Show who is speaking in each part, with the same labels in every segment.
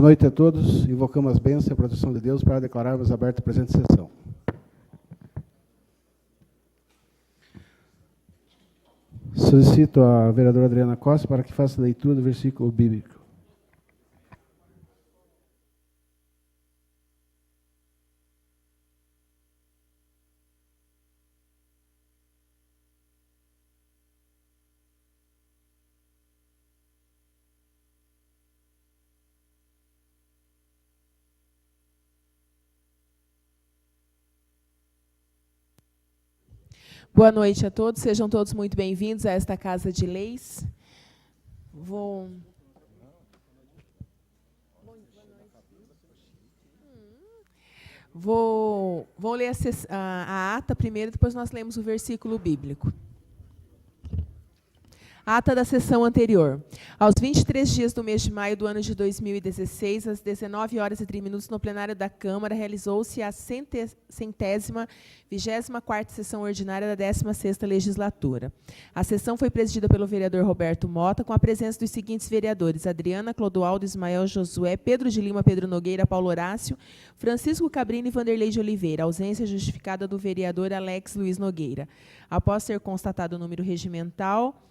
Speaker 1: noite a todos. Invocamos as bênçãos e a proteção de Deus para declararmos aberta a presente sessão. Solicito a vereadora Adriana Costa para que faça a leitura do versículo bíblico.
Speaker 2: Boa noite a todos, sejam todos muito bem-vindos a esta Casa de Leis. Vou ler a ata primeiro, depois nós lemos o versículo bíblico. Ata da sessão anterior. Aos 23 dias do mês de maio do ano de 2016, às 19h30, no plenário da Câmara, realizou-se a 124ª sessão ordinária da 16ª legislatura. A sessão foi presidida pelo vereador Roberto Mota, com a presença dos seguintes vereadores: Adriana, Clodoaldo, Ismael, Josué, Pedro de Lima, Pedro Nogueira, Paulo Horácio, Francisco Cabrini e Vanderlei de Oliveira. Ausência justificada do vereador Alex Luiz Nogueira. Após ser constatado o número regimental,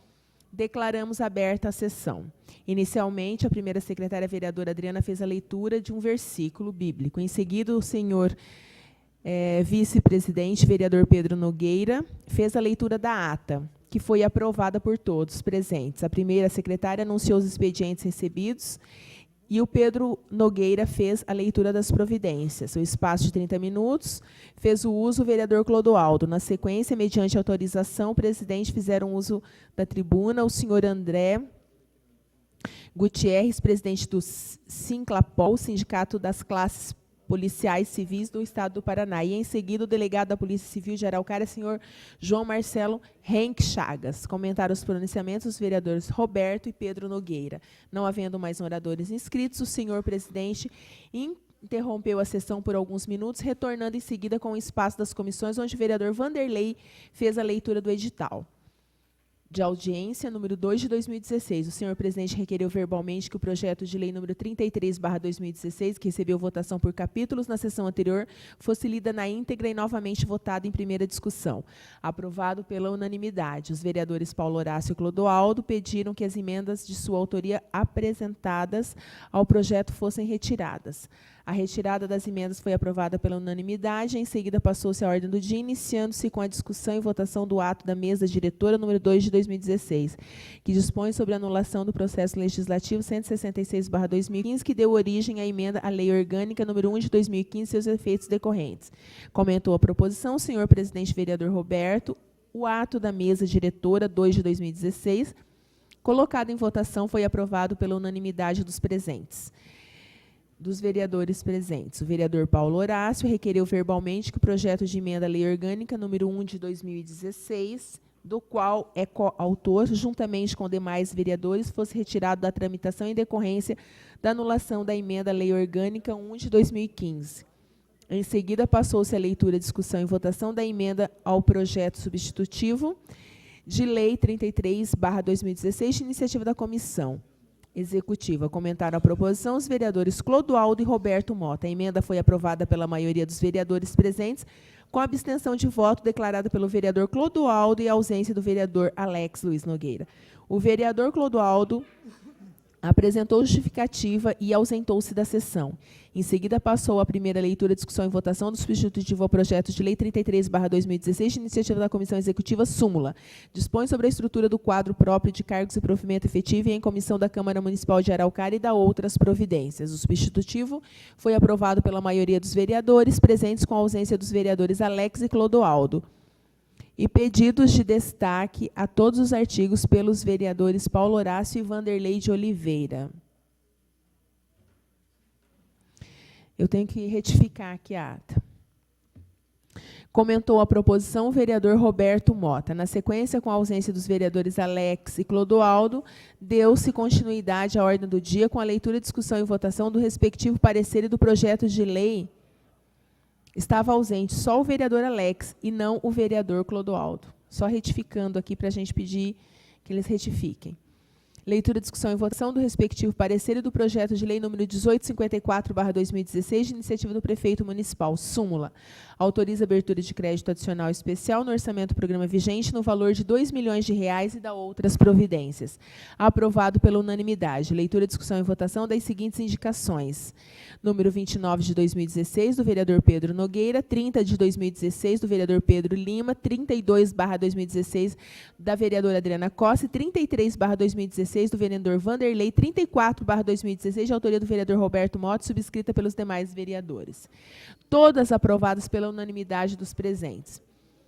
Speaker 2: declaramos aberta a sessão. Inicialmente, a primeira secretária vereadora Adriana fez a leitura de um versículo bíblico. Em seguida, o senhor vice-presidente, vereador Pedro Nogueira, fez a leitura da ata, que foi aprovada por todos presentes. A primeira secretária anunciou os expedientes recebidos e o Pedro Nogueira fez a leitura das providências. O espaço de 30 minutos fez o uso o vereador Clodoaldo. Na sequência, mediante autorização, o presidente fizeram uso da tribuna o senhor André Gutierrez, presidente do Sinclapol, Sindicato das Classes Policiais Civis do Estado do Paraná. E, em seguida, o delegado da Polícia Civil de Araucária, senhor João Marcelo Henk Chagas. Comentaram os pronunciamentos dos vereadores Roberto e Pedro Nogueira. Não havendo mais oradores inscritos, o senhor presidente interrompeu a sessão por alguns minutos, retornando em seguida com o espaço das comissões, onde o vereador Vanderlei fez a leitura do edital de audiência número 2 de 2016. O senhor presidente requereu verbalmente que o projeto de lei número 33/2016, que recebeu votação por capítulos na sessão anterior, fosse lida na íntegra e novamente votado em primeira discussão. Aprovado pela unanimidade. Os vereadores Paulo Horácio e Clodoaldo pediram que as emendas de sua autoria apresentadas ao projeto fossem retiradas. A retirada das emendas foi aprovada pela unanimidade. Em seguida, passou-se a ordem do dia, iniciando-se com a discussão e votação do ato da mesa diretora número 2 de 2016, que dispõe sobre a anulação do processo legislativo 166/2015, que deu origem à emenda à Lei Orgânica número 1 de 2015 e seus efeitos decorrentes. Comentou a proposição o senhor presidente vereador Roberto. O ato da mesa diretora 2 de 2016, colocado em votação, foi aprovado pela unanimidade dos presentes. Dos vereadores presentes. O vereador Paulo Horácio requereu verbalmente que o projeto de emenda à Lei Orgânica número 1 de 2016, do qual é coautor, juntamente com demais vereadores, fosse retirado da tramitação em decorrência da anulação da emenda à Lei Orgânica 1 de 2015. Em seguida, passou-se a leitura, discussão e votação da emenda ao projeto substitutivo de Lei 33/2016, de iniciativa da Comissão Executiva. Comentaram a proposição os vereadores Clodoaldo e Roberto Mota. A emenda foi aprovada pela maioria dos vereadores presentes, com a abstenção de voto declarada pelo vereador Clodoaldo e a ausência do vereador Alex Luiz Nogueira. O vereador Clodoaldo apresentou justificativa e ausentou-se da sessão. Em seguida, passou a primeira leitura, discussão e votação do substitutivo ao projeto de lei 33/2016, de iniciativa da Comissão Executiva, súmula. Dispõe sobre a estrutura do quadro próprio de cargos e provimento efetivo e em comissão da Câmara Municipal de Araucária e da outras providências. O substitutivo foi aprovado pela maioria dos vereadores presentes, com a ausência dos vereadores Alex e Clodoaldo. E pedidos de destaque a todos os artigos pelos vereadores Paulo Horácio e Vanderlei de Oliveira. Eu tenho que retificar aqui a ata. Comentou a proposição o vereador Roberto Mota. Na sequência, com a ausência dos vereadores Alex e Clodoaldo, deu-se continuidade à ordem do dia com a leitura, discussão e votação do respectivo parecer e do projeto de lei. Estava ausente só o vereador Alex e não o vereador Clodoaldo. Só retificando aqui para a gente pedir que eles retifiquem. Leitura, discussão e votação do respectivo parecer e do projeto de lei número 1854/2016, de iniciativa do prefeito municipal. Súmula. Autoriza abertura de crédito adicional especial no orçamento programa vigente no valor de R$ 2 milhões e dá outras providências. Aprovado pela unanimidade. Leitura, discussão e votação das seguintes indicações. Número 29 de 2016, do vereador Pedro Nogueira, 30 de 2016, do vereador Pedro Lima, 32/2016, da vereadora Adriana Costa, e 33/2016, do vereador Vanderlei, 34/2016, de autoria do vereador Roberto Motti, subscrita pelos demais vereadores. Todas aprovadas pela unanimidade dos presentes.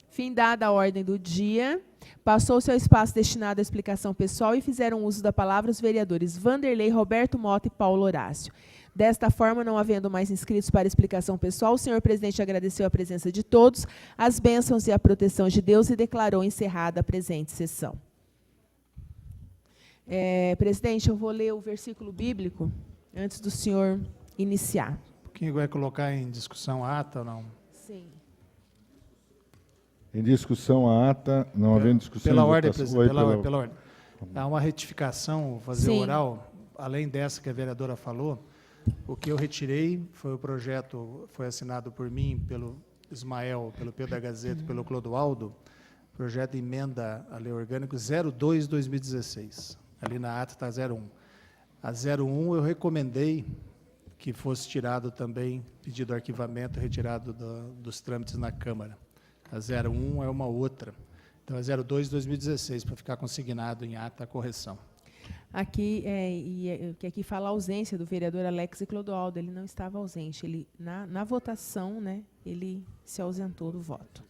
Speaker 2: Findada a ordem do dia, passou-se ao espaço destinado à explicação pessoal e fizeram uso da palavra os vereadores Vanderlei, Roberto Motta e Paulo Horácio. Desta forma, não havendo mais inscritos para explicação pessoal, o senhor presidente agradeceu a presença de todos, as bênçãos e a proteção de Deus e declarou encerrada a presente sessão. Presidente, eu vou ler o versículo bíblico antes do senhor iniciar.
Speaker 3: Quem vai colocar em discussão a ata ou não?
Speaker 2: Sim.
Speaker 4: Em discussão a ata, não havendo discussão...
Speaker 3: Pela
Speaker 4: em
Speaker 3: ordem,
Speaker 4: votação-
Speaker 3: presidente, pela ordem. Há uma retificação, vou fazer
Speaker 2: Sim.
Speaker 3: oral, além dessa que a vereadora falou. O que eu retirei foi o projeto, foi assinado por mim, pelo Ismael, pelo Pedro da Gazeta, pelo Clodoaldo, projeto de emenda à lei orgânica 02/2016. Ali na ata está 01. A 01 eu recomendei que fosse tirado também, pedido arquivamento, retirado dos trâmites na Câmara. A 01 é uma outra. Então, é 02/2016, para ficar consignado em ata a correção.
Speaker 2: Aqui, que aqui fala a ausência do vereador Alex e Clodoaldo. Ele não estava ausente. Ele, na votação, né, ele se ausentou do voto.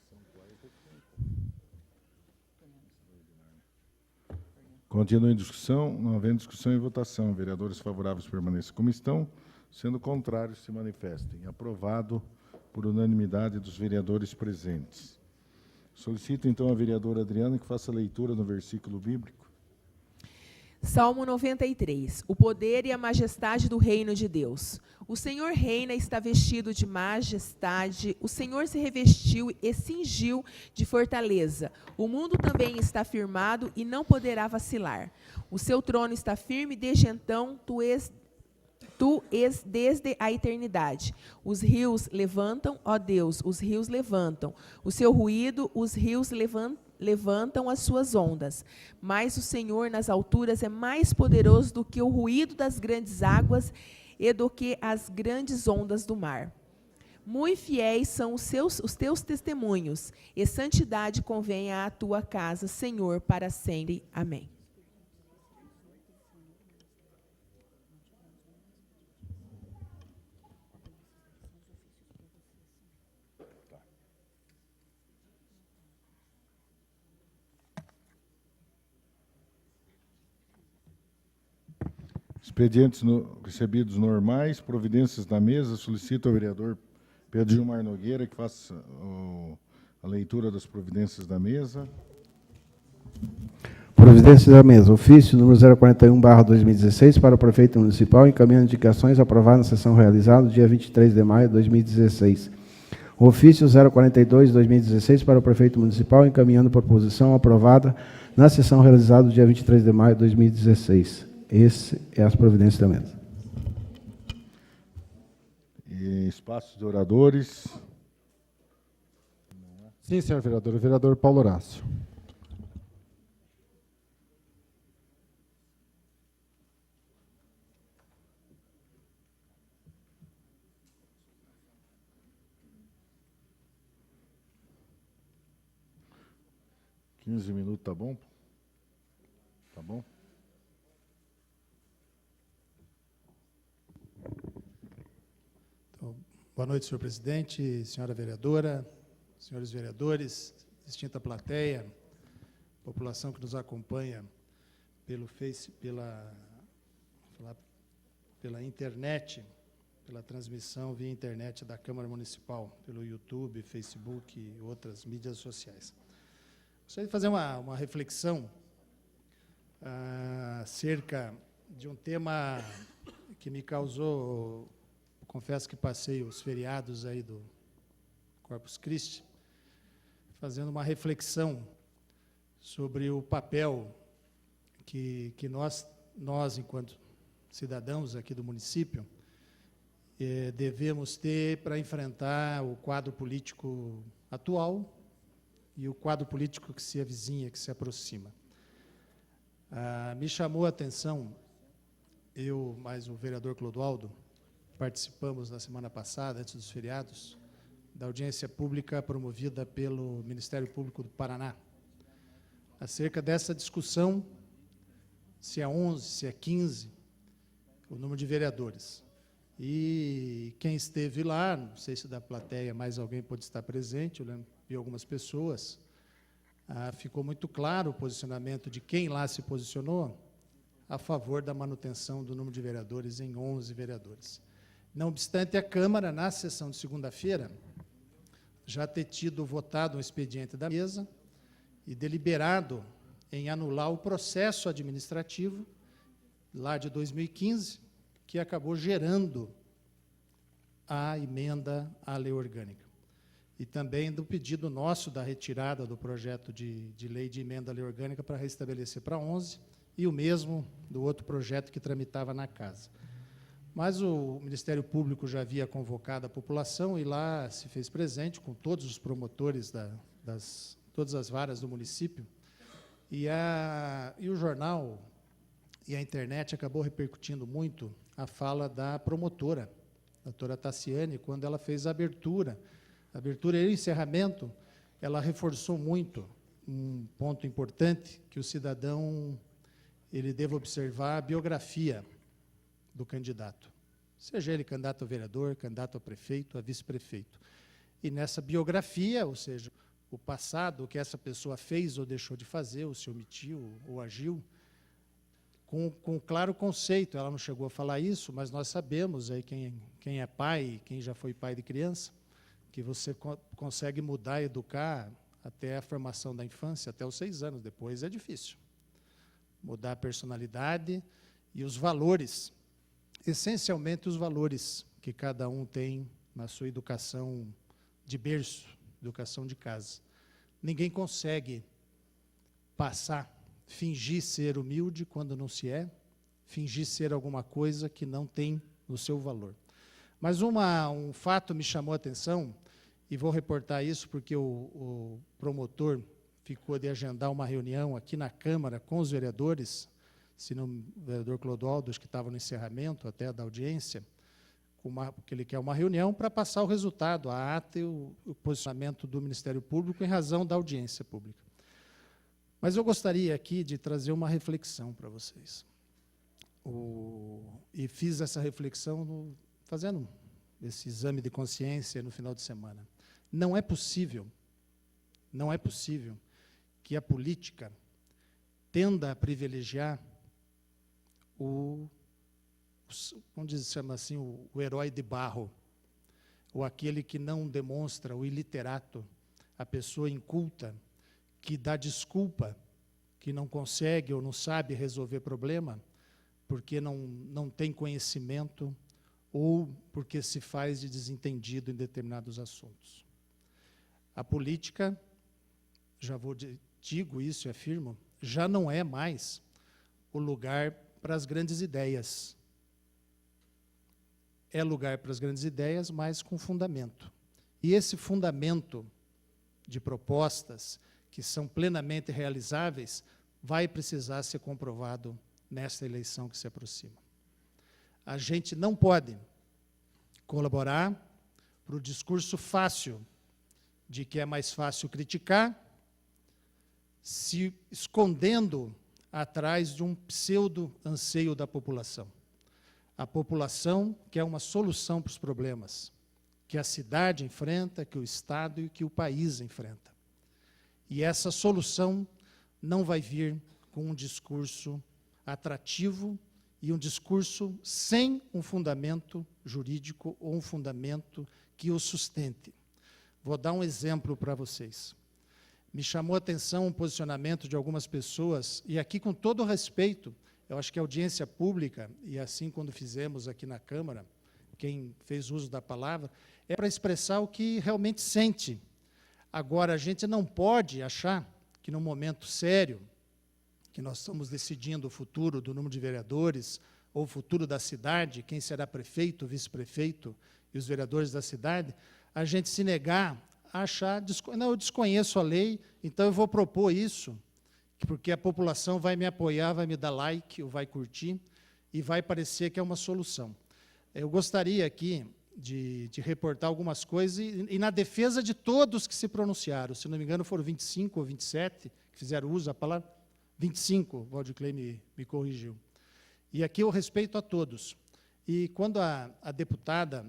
Speaker 4: Continua em discussão, não havendo discussão e votação. Vereadores favoráveis permaneçam como estão, sendo contrários se manifestem. Aprovado por unanimidade dos vereadores presentes. Solicito, então, a vereadora Adriana que faça a leitura no versículo bíblico.
Speaker 2: Salmo 93. O poder e a majestade do reino de Deus. O Senhor reina, está vestido de majestade. O Senhor se revestiu e cingiu de fortaleza. O mundo também está firmado e não poderá vacilar. O seu trono está firme, desde então tu és desde a eternidade. Os rios levantam, ó Deus, os rios levantam. O seu ruído, os rios levantam as suas ondas. Mas o Senhor nas alturas é mais poderoso do que o ruído das grandes águas e do que as grandes ondas do mar. Muito fiéis são os teus testemunhos, e santidade convém à tua casa, Senhor, para sempre. Amém.
Speaker 4: Expedientes recebidos normais, providências da mesa. Solicito ao vereador Pedro Gilmar Nogueira que faça a leitura das providências da mesa.
Speaker 1: Providência da mesa. Ofício número 041/2016 para o prefeito municipal, encaminhando indicações aprovadas na sessão realizada no dia 23 de maio de 2016. Ofício 042/2016 para o prefeito municipal, encaminhando proposição aprovada na sessão realizada no dia 23 de maio de 2016. Esse é as providências da mesa.
Speaker 4: E espaços de oradores.
Speaker 5: Sim, senhor vereador. O vereador Paulo Horácio.
Speaker 4: $15 minutos, tá bom? Tá bom?
Speaker 3: Então, boa noite, senhor presidente, senhora vereadora, senhores vereadores, distinta plateia, população que nos acompanha pelo pela internet, pela transmissão via internet da Câmara Municipal, pelo YouTube, Facebook e outras mídias sociais. Gostaria de fazer uma reflexão acerca de um tema que me causou, confesso que passei os feriados aí do Corpus Christi, fazendo uma reflexão sobre o papel que nós nós, enquanto cidadãos aqui do município, devemos ter para enfrentar o quadro político atual e o quadro político que se avizinha, que se aproxima. Me chamou a atenção, eu mais o vereador Clodoaldo, participamos na semana passada, antes dos feriados, da audiência pública promovida pelo Ministério Público do Paraná, acerca dessa discussão, se é 11, se é 15, o número de vereadores. E quem esteve lá, não sei se da plateia mais alguém pode estar presente, eu vi algumas pessoas, ficou muito claro o posicionamento de quem lá se posicionou a favor da manutenção do número de vereadores em 11 vereadores. Não obstante, a Câmara, na sessão de segunda-feira, já ter tido votado um expediente da mesa e deliberado em anular o processo administrativo, lá de 2015, que acabou gerando a emenda à lei orgânica. E também do pedido nosso da retirada do projeto de lei de emenda à lei orgânica para restabelecer para 11, e o mesmo do outro projeto que tramitava na casa. Mas o Ministério Público já havia convocado a população e lá se fez presente com todos os promotores todas as varas do município, e o jornal e a internet acabou repercutindo muito a fala da promotora, a doutora Tassiane, quando ela fez a abertura e encerramento, ela reforçou muito um ponto importante, que o cidadão ele deve observar a biografia do candidato, seja ele candidato a vereador, candidato a prefeito, a vice-prefeito. E nessa biografia, ou seja, o passado, o que essa pessoa fez ou deixou de fazer, ou se omitiu ou agiu, com claro conceito. Ela não chegou a falar isso, mas nós sabemos, aí quem é pai, quem já foi pai de criança, que você consegue mudar, educar até a formação da infância, até os 6 anos. Depois é difícil. Mudar a personalidade e os valores, essencialmente os valores que cada um tem na sua educação de berço, educação de casa. Ninguém consegue fingir ser humilde quando não se é, fingir ser alguma coisa que não tem no seu valor. Mas um fato me chamou a atenção, e vou reportar isso porque o promotor ficou de agendar uma reunião aqui na Câmara com os vereadores, se não o vereador Clodoaldo, que estava no encerramento até da audiência, porque ele quer uma reunião para passar o resultado, a ata e o posicionamento do Ministério Público em razão da audiência pública. Mas eu gostaria aqui de trazer uma reflexão para vocês. E fiz essa reflexão fazendo esse exame de consciência no final de semana. Não é possível que a política tenda a privilegiar vamos chamar assim, o herói de barro, ou aquele que não demonstra, o iliterato, a pessoa inculta, que dá desculpa, que não consegue ou não sabe resolver problema, porque não tem conhecimento, ou porque se faz de desentendido em determinados assuntos. A política, digo isso e afirmo, já não é mais o lugar para as grandes ideias. É lugar para as grandes ideias, mas com fundamento. E esse fundamento de propostas que são plenamente realizáveis vai precisar ser comprovado nesta eleição que se aproxima. A gente não pode colaborar para o discurso fácil de que é mais fácil criticar, se escondendo atrás de um pseudo-anseio da população. A população quer uma solução para os problemas que a cidade enfrenta, que o Estado e que o país enfrenta. E essa solução não vai vir com um discurso atrativo e um discurso sem um fundamento jurídico ou um fundamento que o sustente. Vou dar um exemplo para vocês. Me chamou a atenção um posicionamento de algumas pessoas, e aqui com todo o respeito, eu acho que a audiência pública, e assim quando fizemos aqui na Câmara, quem fez uso da palavra, é para expressar o que realmente sente. Agora, a gente não pode achar que num momento sério, que nós estamos decidindo o futuro do número de vereadores, ou o futuro da cidade, quem será prefeito, vice-prefeito e os vereadores da cidade, a gente se negar a achar, não, eu desconheço a lei, então eu vou propor isso, porque a população vai me apoiar, vai me dar like, ou vai curtir, e vai parecer que é uma solução. Eu gostaria aqui de reportar algumas coisas, e na defesa de todos que se pronunciaram, se não me engano foram 25 ou 27 que fizeram uso da palavra, 25, o Valdir Clay me corrigiu. E aqui eu respeito a todos. E quando a deputada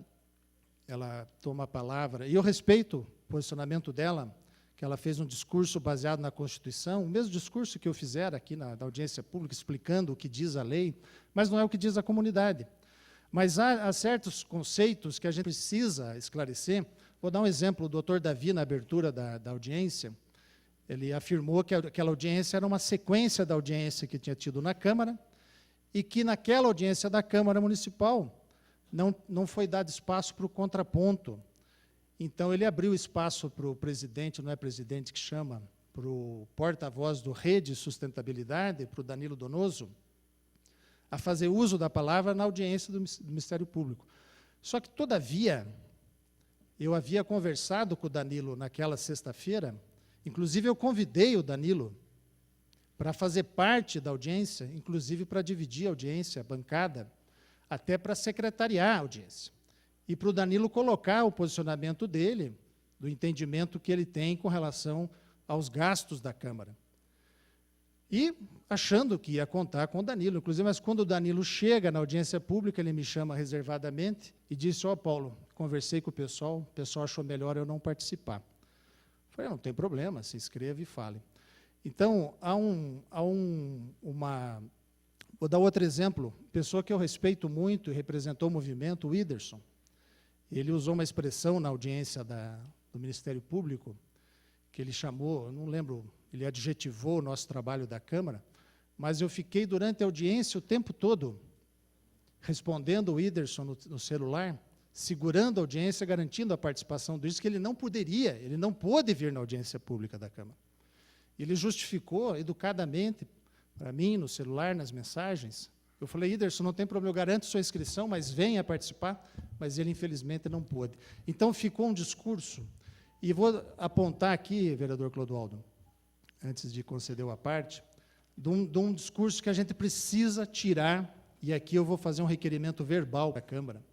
Speaker 3: ela toma a palavra, e eu respeito o posicionamento dela, que ela fez um discurso baseado na Constituição, o mesmo discurso que eu fizer aqui na audiência pública, explicando o que diz a lei, mas não é o que diz a comunidade. Mas há certos conceitos que a gente precisa esclarecer. Vou dar um exemplo, o doutor Davi, na abertura da audiência, ele afirmou que aquela audiência era uma sequência da audiência que tinha tido na Câmara, e que naquela audiência da Câmara Municipal não foi dado espaço para o contraponto. Então, ele abriu espaço para o presidente, não é presidente que chama, para o porta-voz do Rede Sustentabilidade, para o Danilo Donoso, a fazer uso da palavra na audiência do Ministério Público. Só que, todavia, eu havia conversado com o Danilo naquela sexta-feira, inclusive eu convidei o Danilo para fazer parte da audiência, inclusive para dividir a audiência, a bancada, até para secretariar a audiência. E para o Danilo colocar o posicionamento dele, do entendimento que ele tem com relação aos gastos da Câmara. E achando que ia contar com o Danilo, inclusive, mas quando o Danilo chega na audiência pública, ele me chama reservadamente e disse, Paulo, conversei com o pessoal achou melhor eu não participar. Eu falei, não tem problema, se inscreva e fale. Então, vou dar outro exemplo, pessoa que eu respeito muito e representou o movimento, o Whindersson. Ele usou uma expressão na audiência do Ministério Público, que ele chamou, eu não lembro, ele adjetivou o nosso trabalho da Câmara, mas eu fiquei durante a audiência o tempo todo respondendo o Whindersson no celular, segurando a audiência, garantindo a participação dele, que ele não pôde vir na audiência pública da Câmara. Ele justificou educadamente para mim, no celular, nas mensagens. Eu falei, Whindersson, não tem problema, eu garanto sua inscrição, mas venha participar, mas ele, infelizmente, não pôde. Então, ficou um discurso, e vou apontar aqui, vereador Clodoaldo, antes de conceder a parte, de um discurso que a gente precisa tirar, e aqui eu vou fazer um requerimento verbal da Câmara,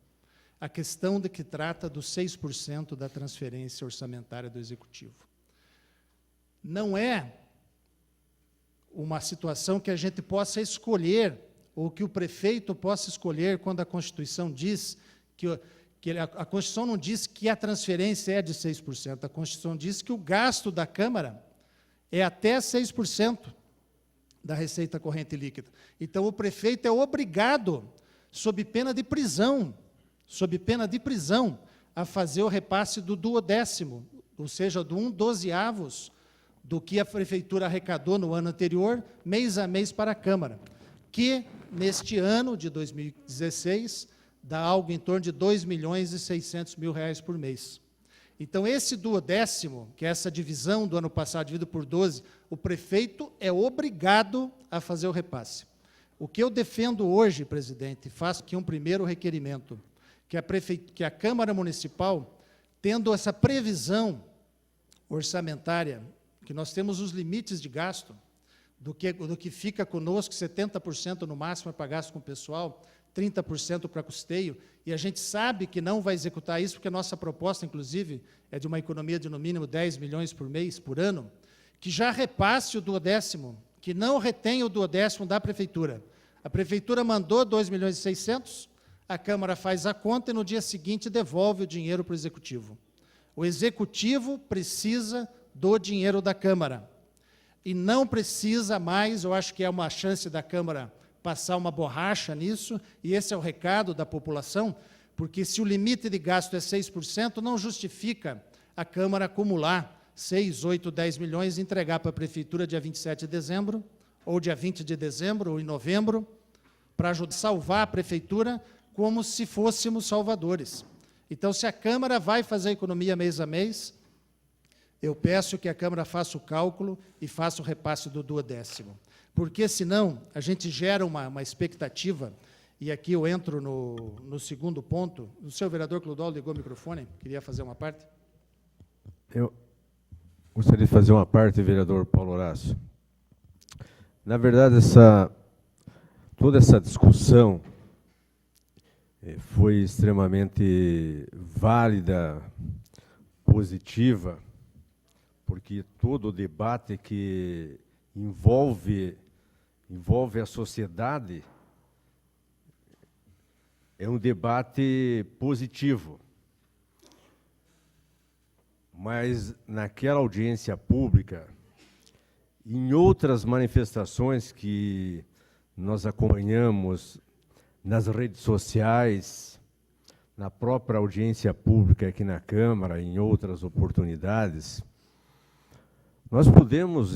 Speaker 3: a questão de que trata dos 6% da transferência orçamentária do Executivo. Não é uma situação que a gente possa escolher, ou que o prefeito possa escolher quando a Constituição diz a Constituição não diz que a transferência é de 6%, a Constituição diz que o gasto da Câmara é até 6% da receita corrente líquida. Então, o prefeito é obrigado, sob pena de prisão, a fazer o repasse do 1/12, ou seja, do 1/12 do que a prefeitura arrecadou no ano anterior, mês a mês para a Câmara, que, neste ano de 2016, dá algo em torno de R$2.600.000 por mês. Então, esse 1/12, que é essa divisão do ano passado, dividido por 12, o prefeito é obrigado a fazer o repasse. O que eu defendo hoje, presidente, faço aqui um primeiro requerimento, que a Câmara Municipal, tendo essa previsão orçamentária, que nós temos os limites de gasto, do que fica conosco, 70% no máximo é para gasto com o pessoal, 30% para custeio, e a gente sabe que não vai executar isso, porque a nossa proposta, inclusive, é de uma economia de, no mínimo, 10 milhões por mês, por ano, que já repasse o 1/12, que não retém o 1/12 da Prefeitura. A Prefeitura mandou 2.600.000, a Câmara faz a conta e, no dia seguinte, devolve o dinheiro para o Executivo. O Executivo precisa do dinheiro da Câmara. E não precisa mais, eu acho que é uma chance da Câmara passar uma borracha nisso, e esse é o recado da população, porque se o limite de gasto é 6%, não justifica a Câmara acumular 6, 8, 10 milhões e entregar para a Prefeitura dia 27 de dezembro, ou dia 20 de dezembro, ou em novembro, para ajudar a salvar a Prefeitura como se fôssemos salvadores. Então, se a Câmara vai fazer economia mês a mês, eu peço que a Câmara faça o cálculo e faça o repasse do duodécimo. Porque, senão, a gente gera uma expectativa, e aqui eu entro no segundo ponto. O senhor vereador Clodoaldo ligou o microfone, queria fazer uma parte?
Speaker 6: Eu gostaria de fazer uma parte, vereador Paulo Horácio. Na verdade, toda essa discussão foi extremamente válida, positiva, porque todo o debate que envolve a sociedade é um debate positivo. Mas naquela audiência pública, em outras manifestações que nós acompanhamos nas redes sociais, na própria audiência pública aqui na Câmara, em outras oportunidades,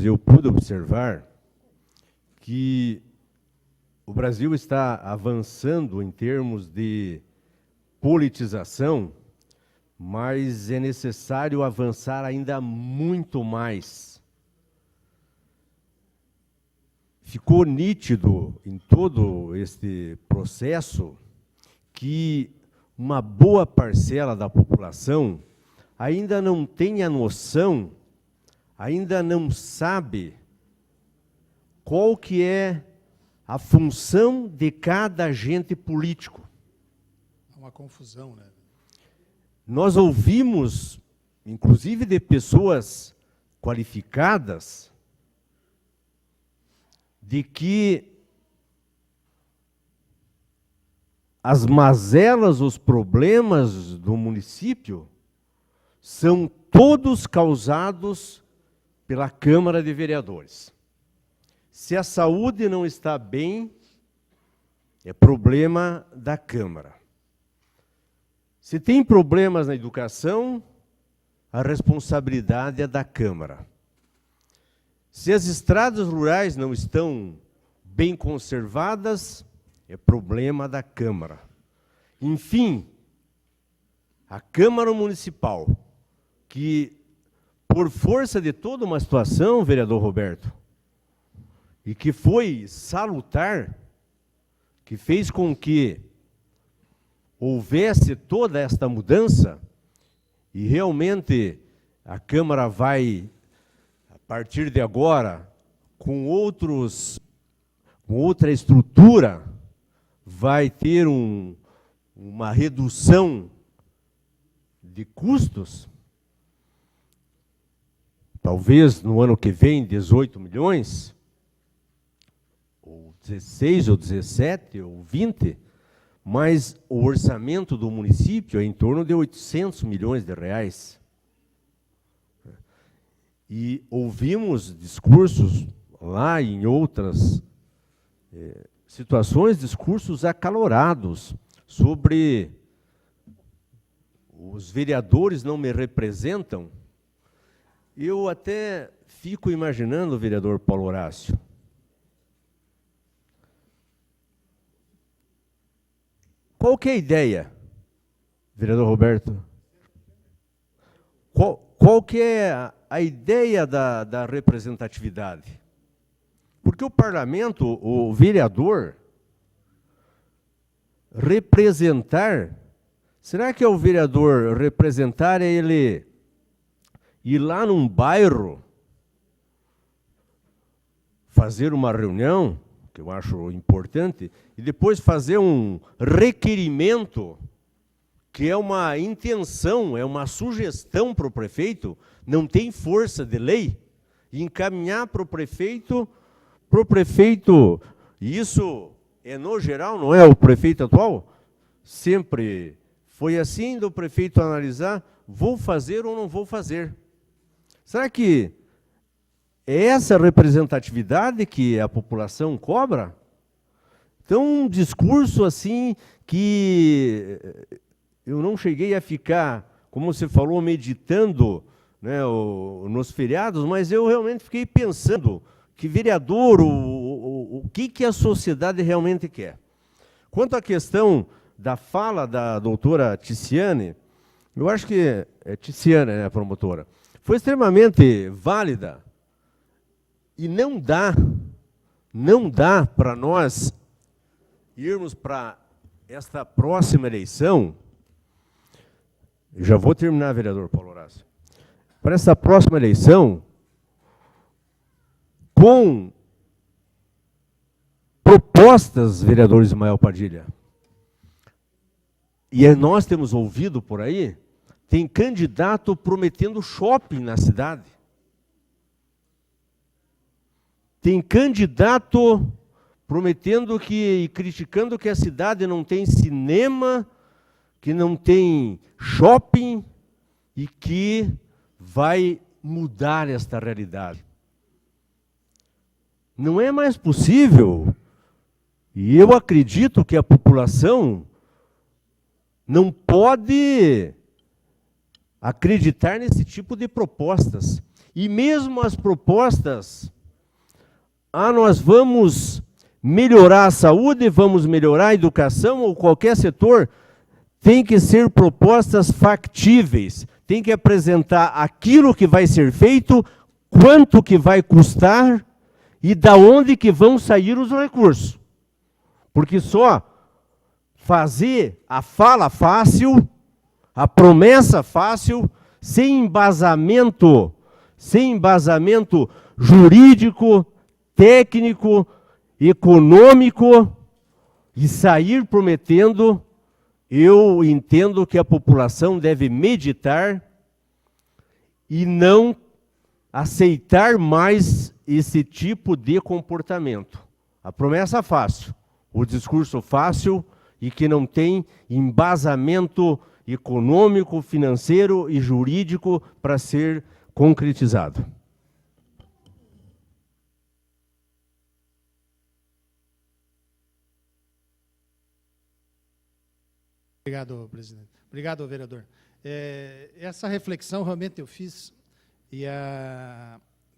Speaker 6: eu pude observar que o Brasil está avançando em termos de politização, mas é necessário avançar ainda muito mais. Ficou nítido em todo este processo que uma boa parcela da população ainda não tem a noção, ainda não sabe qual que é a função de cada agente político.
Speaker 3: É uma confusão, né?
Speaker 6: Nós ouvimos, inclusive de pessoas qualificadas, de que as mazelas, os problemas do município são todos causados pela Câmara de Vereadores. Se a saúde não está bem, é problema da Câmara. Se tem problemas na educação, a responsabilidade é da Câmara. Se as estradas rurais não estão bem conservadas, é problema da Câmara. Enfim, a Câmara Municipal, que, por força de toda uma situação, vereador Roberto, e que foi salutar, que fez com que houvesse toda esta mudança, e realmente a Câmara vai, a partir de agora, com outra estrutura, vai ter uma redução de custos, talvez no ano que vem 18 milhões, ou 16, ou 17, ou 20, mas o orçamento do município é em torno de 800 milhões de reais. E ouvimos discursos lá em outras situações, discursos acalorados sobre os vereadores não me representam. Eu até fico imaginando, vereador Paulo Horácio, qual que é a ideia, vereador Roberto? Qual que é a ideia da representatividade? Porque o parlamento, o vereador, representar, será que é o vereador representar, é ele ir lá num bairro, fazer uma reunião, que eu acho importante, e depois fazer um requerimento, que é uma intenção, é uma sugestão para o prefeito, não tem força de lei, e encaminhar para o prefeito, e isso é no geral, não é o prefeito atual? Sempre foi assim, do prefeito analisar, vou fazer ou não vou fazer. Será que é essa representatividade que a população cobra? Então, um discurso assim que eu não cheguei a ficar, como você falou, meditando, né, nos feriados, mas eu realmente fiquei pensando que vereador, o que a sociedade realmente quer. Quanto à questão da fala da doutora Ticiane, eu acho que é Ticiane, né, a promotora, foi extremamente válida e não dá para nós irmos para esta próxima eleição. Já vou terminar, vereador Paulo Horácio. Para essa próxima eleição, com propostas, vereador Ismael Padilha. E nós temos ouvido por aí, tem candidato prometendo shopping na cidade. Tem candidato prometendo e criticando que a cidade não tem cinema, que não tem shopping e que vai mudar esta realidade. Não é mais possível, e eu acredito que a população não pode acreditar nesse tipo de propostas. E mesmo as propostas, nós vamos melhorar a saúde, vamos melhorar a educação ou qualquer setor, tem que ser propostas factíveis, tem que apresentar aquilo que vai ser feito, quanto que vai custar e da onde que vão sair os recursos. Porque só fazer a fala fácil, a promessa fácil, sem embasamento jurídico, técnico, econômico, e sair prometendo, eu entendo que a população deve meditar e não aceitar mais esse tipo de comportamento. A promessa fácil, o discurso fácil e que não tem embasamento econômico, financeiro e jurídico para ser concretizado.
Speaker 3: Obrigado, presidente. Obrigado, vereador. Essa reflexão realmente eu fiz,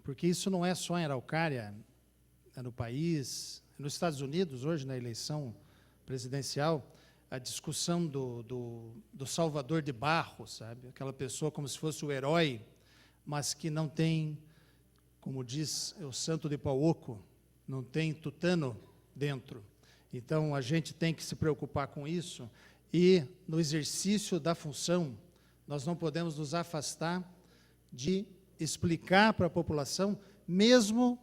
Speaker 3: porque isso não é só em Araucária, é no país, nos Estados Unidos, hoje na eleição presidencial, a discussão do salvador de barro, sabe? Aquela pessoa como se fosse o herói, mas que não tem, como diz o santo de pau oco, não tem tutano dentro. Então, a gente tem que se preocupar com isso. E, no exercício da função, nós não podemos nos afastar de explicar para a população, mesmo,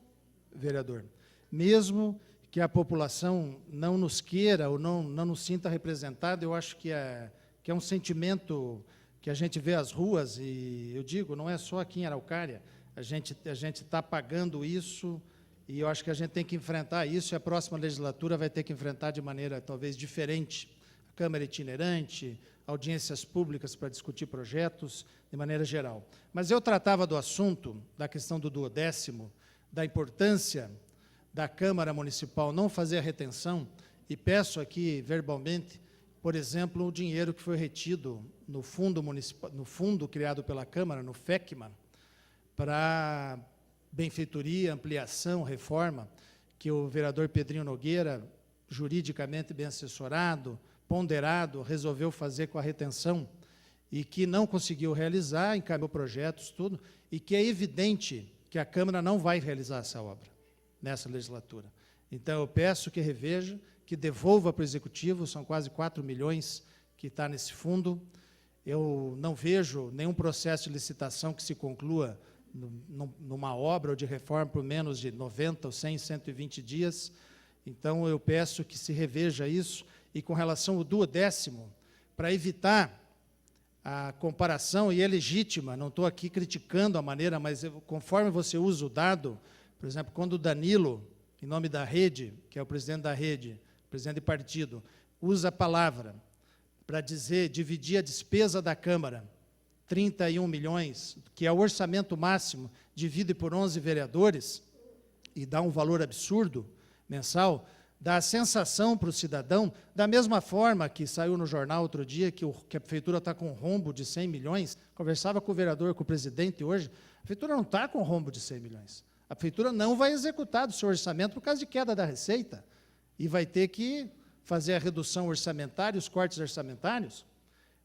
Speaker 3: vereador, mesmo que a população não nos queira ou não nos sinta representada, eu acho que é um sentimento que a gente vê as ruas, e eu digo, não é só aqui em Araucária, a gente está pagando isso, e eu acho que a gente tem que enfrentar isso, e a próxima legislatura vai ter que enfrentar de maneira talvez diferente. Câmara itinerante, audiências públicas para discutir projetos, de maneira geral. Mas eu tratava do assunto, da questão do 12º, da importância da Câmara Municipal não fazer a retenção, e peço aqui, verbalmente, por exemplo, o dinheiro que foi retido no fundo municipal, no fundo criado pela Câmara, no FECMA, para benfeitoria, ampliação, reforma, que o vereador Pedrinho Nogueira, juridicamente bem assessorado, ponderado, resolveu fazer com a retenção e que não conseguiu realizar, encaminhou projetos, tudo, e que é evidente que a Câmara não vai realizar essa obra nessa legislatura. Então, eu peço que reveja, que devolva para o Executivo, são quase 4 milhões que está nesse fundo. Eu não vejo nenhum processo de licitação que se conclua numa obra ou de reforma por menos de 90 ou 100, 120 dias. Então, eu peço que se reveja isso. E com relação ao 12º, para evitar a comparação, e é legítima, não estou aqui criticando a maneira, mas conforme você usa o dado, por exemplo, quando o Danilo, em nome da rede, que é o presidente da rede, presidente de partido, usa a palavra para dizer, dividir a despesa da Câmara, 31 milhões, que é o orçamento máximo, divide por 11 vereadores, e dá um valor absurdo mensal, dá a sensação para o cidadão, da mesma forma que saiu no jornal outro dia, que a Prefeitura está com um rombo de 100 milhões, conversava com o vereador, com o presidente hoje, a Prefeitura não está com um rombo de 100 milhões. A Prefeitura não vai executar do seu orçamento por causa de queda da receita, e vai ter que fazer a redução orçamentária, os cortes orçamentários,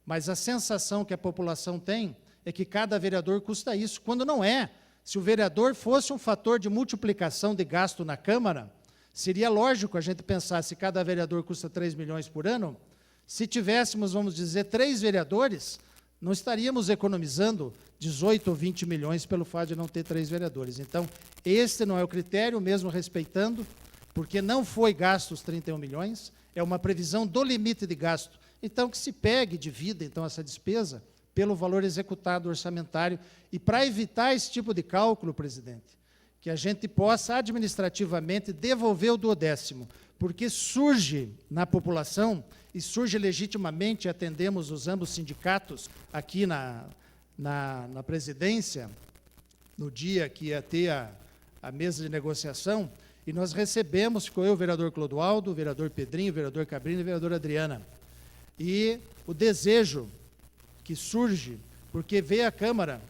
Speaker 3: mas a sensação que a população tem é que cada vereador custa isso, quando não é. Se o vereador fosse um fator de multiplicação de gasto na Câmara, seria lógico a gente pensar, se cada vereador custa 3 milhões por ano, se tivéssemos, vamos dizer, 3 vereadores, não estaríamos economizando 18 ou 20 milhões pelo fato de não ter 3 vereadores. Então, este não é o critério, mesmo respeitando, porque não foi gasto os 31 milhões, é uma previsão do limite de gasto. Então, que se pegue, divida, então, essa despesa pelo valor executado orçamentário. E para evitar esse tipo de cálculo, presidente, que a gente possa administrativamente devolver o duodécimo, porque surge na população, e surge legitimamente, atendemos os ambos sindicatos aqui na presidência, no dia que ia ter a mesa de negociação, e nós recebemos, ficou eu, o vereador Clodoaldo, o vereador Pedrinho, o vereador Cabrini e a vereadora Adriana. E o desejo que surge, porque vê a Câmara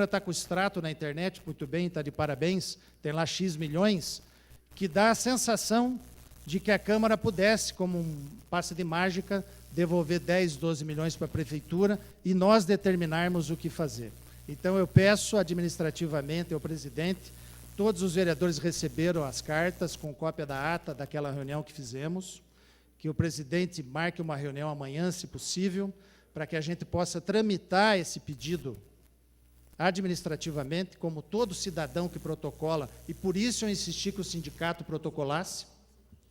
Speaker 3: está com o extrato na internet, muito bem, está de parabéns, tem lá X milhões, que dá a sensação de que a Câmara pudesse, como um passe de mágica, devolver 10, 12 milhões para a Prefeitura e nós determinarmos o que fazer. Então, eu peço administrativamente ao presidente, todos os vereadores receberam as cartas com cópia da ata daquela reunião que fizemos, que o presidente marque uma reunião amanhã, se possível, para que a gente possa tramitar esse pedido administrativamente, como todo cidadão que protocola, e por isso eu insisti que o sindicato protocolasse,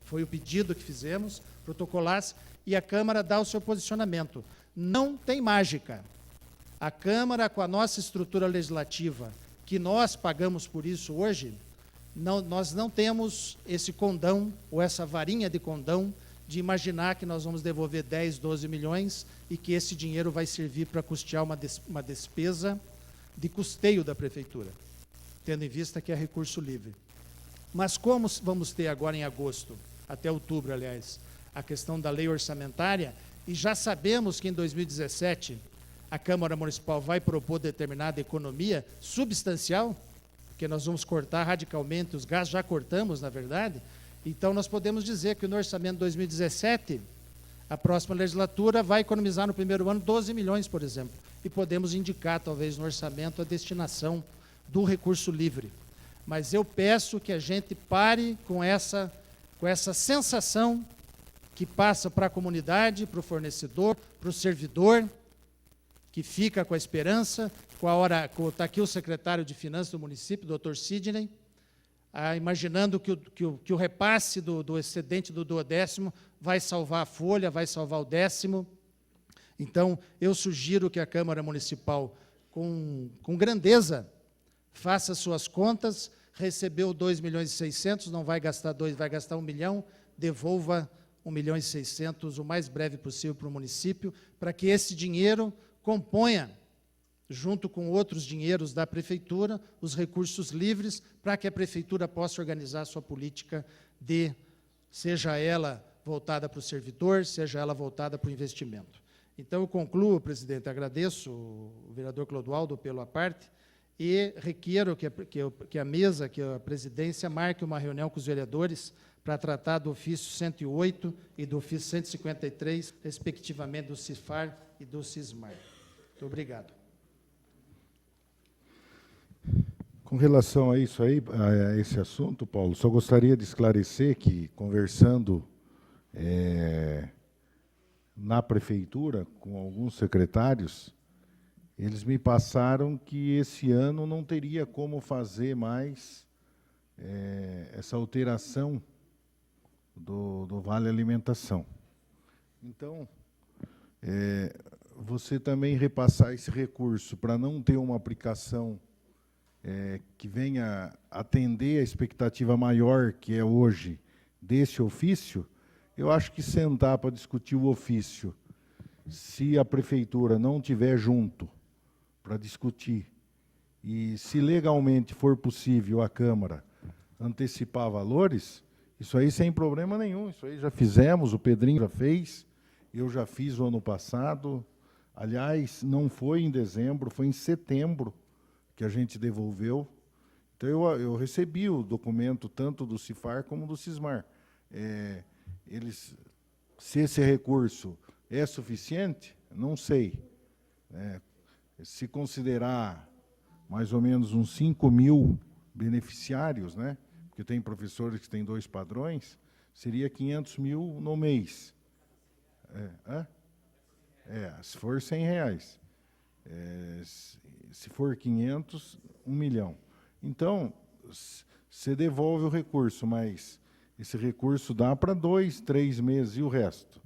Speaker 3: foi o pedido que fizemos, protocolasse, e a Câmara dá o seu posicionamento. Não tem mágica. A Câmara, com a nossa estrutura legislativa, que nós pagamos por isso hoje, nós não temos esse condão, ou essa varinha de condão, de imaginar que nós vamos devolver 10, 12 milhões e que esse dinheiro vai servir para custear uma despesa de custeio da Prefeitura, tendo em vista que é recurso livre. Mas como vamos ter agora em agosto, até outubro, aliás, a questão da lei orçamentária, e já sabemos que em 2017 a Câmara Municipal vai propor determinada economia substancial, porque nós vamos cortar radicalmente os gastos, já cortamos, na verdade, então nós podemos dizer que no orçamento de 2017, a próxima legislatura vai economizar no primeiro ano 12 milhões, por exemplo, e podemos indicar, talvez, no orçamento, a destinação do recurso livre. Mas eu peço que a gente pare com essa sensação que passa para a comunidade, para o fornecedor, para o servidor, que fica com a esperança, está aqui o secretário de Finanças do município, doutor Sidney, imaginando que o repasse do excedente do duodécimo vai salvar a folha, vai salvar o décimo. Então, eu sugiro que a Câmara Municipal, com grandeza, faça suas contas, recebeu 2 milhões e 600, não vai gastar 2, vai gastar 1 milhão, devolva 1 milhão e 600 o mais breve possível para o município, para que esse dinheiro componha, junto com outros dinheiros da Prefeitura, os recursos livres, para que a Prefeitura possa organizar a sua política seja ela voltada para o servidor, seja ela voltada para o investimento. Então, eu concluo, presidente, agradeço o vereador Clodoaldo pela parte e requeiro que a mesa, que a presidência marque uma reunião com os vereadores para tratar do ofício 108 e do ofício 153, respectivamente do CIFAR e do CISMAR. Muito obrigado.
Speaker 4: Com relação a isso aí, a esse assunto, Paulo, só gostaria de esclarecer que, conversando na prefeitura com alguns secretários, eles me passaram que esse ano não teria como fazer mais essa alteração do Vale Alimentação. Então, você também repassar esse recurso para não ter uma aplicação que venha atender a expectativa maior que é hoje desse ofício, eu acho que sentar para discutir o ofício, se a prefeitura não tiver junto para discutir, e se legalmente for possível a Câmara antecipar valores, isso aí sem problema nenhum, isso aí já fizemos, o Pedrinho já fez, eu já fiz o ano passado, aliás, não foi em dezembro, foi em setembro que a gente devolveu. Então, eu recebi o documento tanto do CIFAR como do CISMAR. Se esse recurso é suficiente, não sei. se considerar mais ou menos uns 5.000 beneficiários, né? Porque tem professores que têm 2 padrões, seria 500 mil no mês. Se for R$100. Se for 500, 1 milhão. Então, você devolve o recurso, mas esse recurso dá para 2, 3 meses e o resto,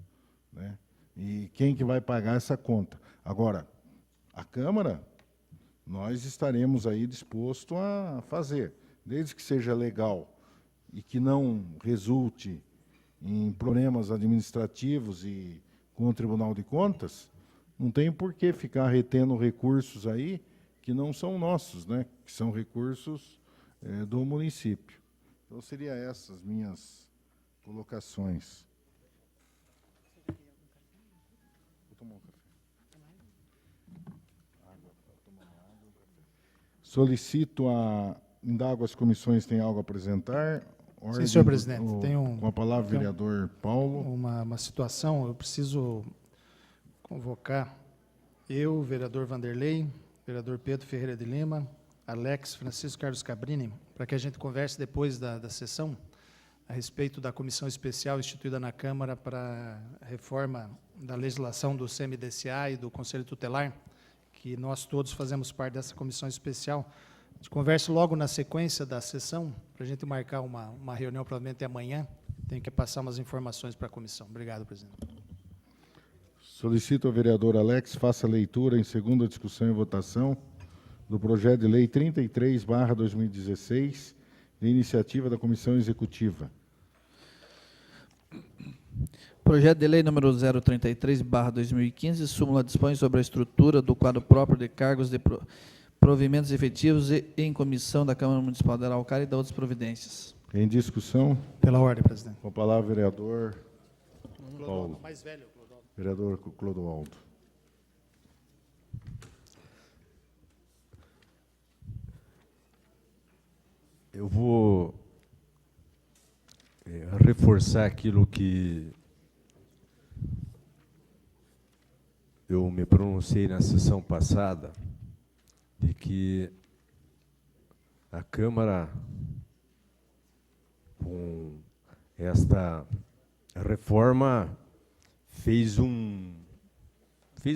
Speaker 4: né? E quem que vai pagar essa conta? Agora, a Câmara, nós estaremos aí disposto a fazer, desde que seja legal e que não resulte em problemas administrativos e com o Tribunal de Contas, não tem por que ficar retendo recursos aí que não são nossos, né? Que são recursos do município. Então, seriam essas minhas colocações. Vou tomar um café. Solicito indago as comissões têm algo a apresentar.
Speaker 3: Sim, senhor presidente.
Speaker 4: Com a palavra, vereador Paulo.
Speaker 3: Uma situação, eu preciso convocar eu, vereador Vanderlei, vereador Pedro Ferreira de Lima, Alex, Francisco Carlos Cabrini, para que a gente converse depois da sessão a respeito da comissão especial instituída na Câmara para a reforma da legislação do CMDCA e do Conselho Tutelar, que nós todos fazemos parte dessa comissão especial. A gente converse logo na sequência da sessão, para a gente marcar uma reunião, provavelmente amanhã. Tenho que passar umas informações para a comissão. Obrigado, presidente.
Speaker 4: Solicito ao vereador Alex faça a leitura em segunda discussão e votação do projeto de lei 33/2016, de iniciativa da Comissão Executiva.
Speaker 7: Projeto de lei número 033/2015, súmula dispõe sobre a estrutura do quadro próprio de cargos de provimentos efetivos e em comissão da Câmara Municipal de Araucária e da outras providências.
Speaker 4: Em discussão?
Speaker 3: Pela ordem, presidente.
Speaker 4: Com a palavra, vereador Paulo.
Speaker 3: Mais velho, Clodoaldo.
Speaker 4: Vereador Clodoaldo.
Speaker 6: Eu vou reforçar aquilo que eu me pronunciei na sessão passada, de que a Câmara, com esta reforma, fez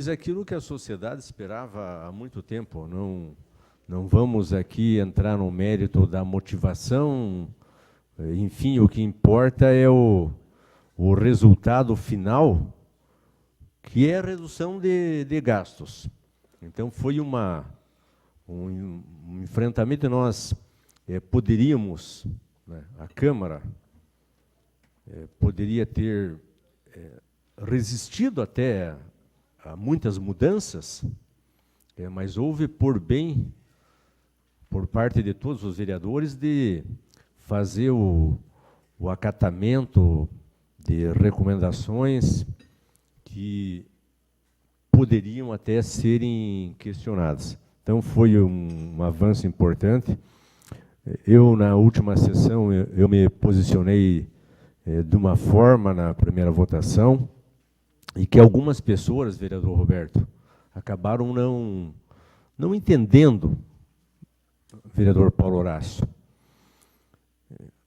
Speaker 6: aquilo que a sociedade esperava há muito tempo. Não vamos aqui entrar no mérito da motivação, enfim, o que importa é o resultado final, que é a redução de gastos. Então, foi um enfrentamento, nós poderíamos, né, a Câmara poderia ter resistido até a muitas mudanças, mas houve por bem, por parte de todos os vereadores, de fazer o acatamento de recomendações que poderiam até serem questionadas. Então, foi um avanço importante. Eu, na última sessão, eu me posicionei de uma forma na primeira votação, e que algumas pessoas, vereador Roberto, acabaram não entendendo, vereador Paulo Horácio.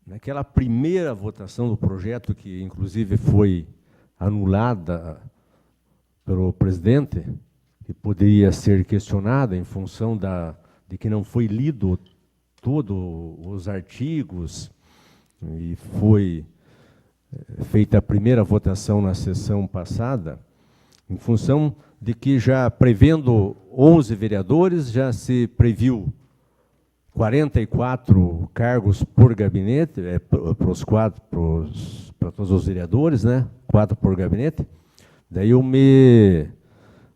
Speaker 6: Naquela primeira votação do projeto, que inclusive foi anulada pelo presidente, que poderia ser questionada em função de que não foi lido todos os artigos, e foi feita a primeira votação na sessão passada, em função de que, já prevendo 11 vereadores, já se previu 44 cargos por gabinete, para todos os vereadores, né? 4 por gabinete. Daí eu me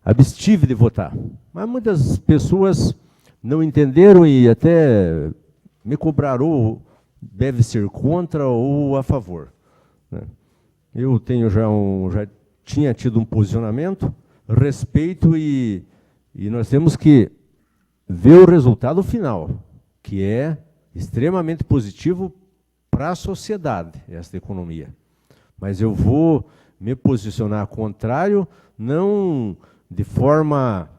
Speaker 6: abstive de votar. Mas muitas pessoas não entenderam e até me cobraram, ou deve ser contra ou a favor. Eu tenho já tinha tido um posicionamento, respeito, e nós temos que ver o resultado final, que é extremamente positivo para a sociedade, esta economia. Mas eu vou me posicionar contrário, não de forma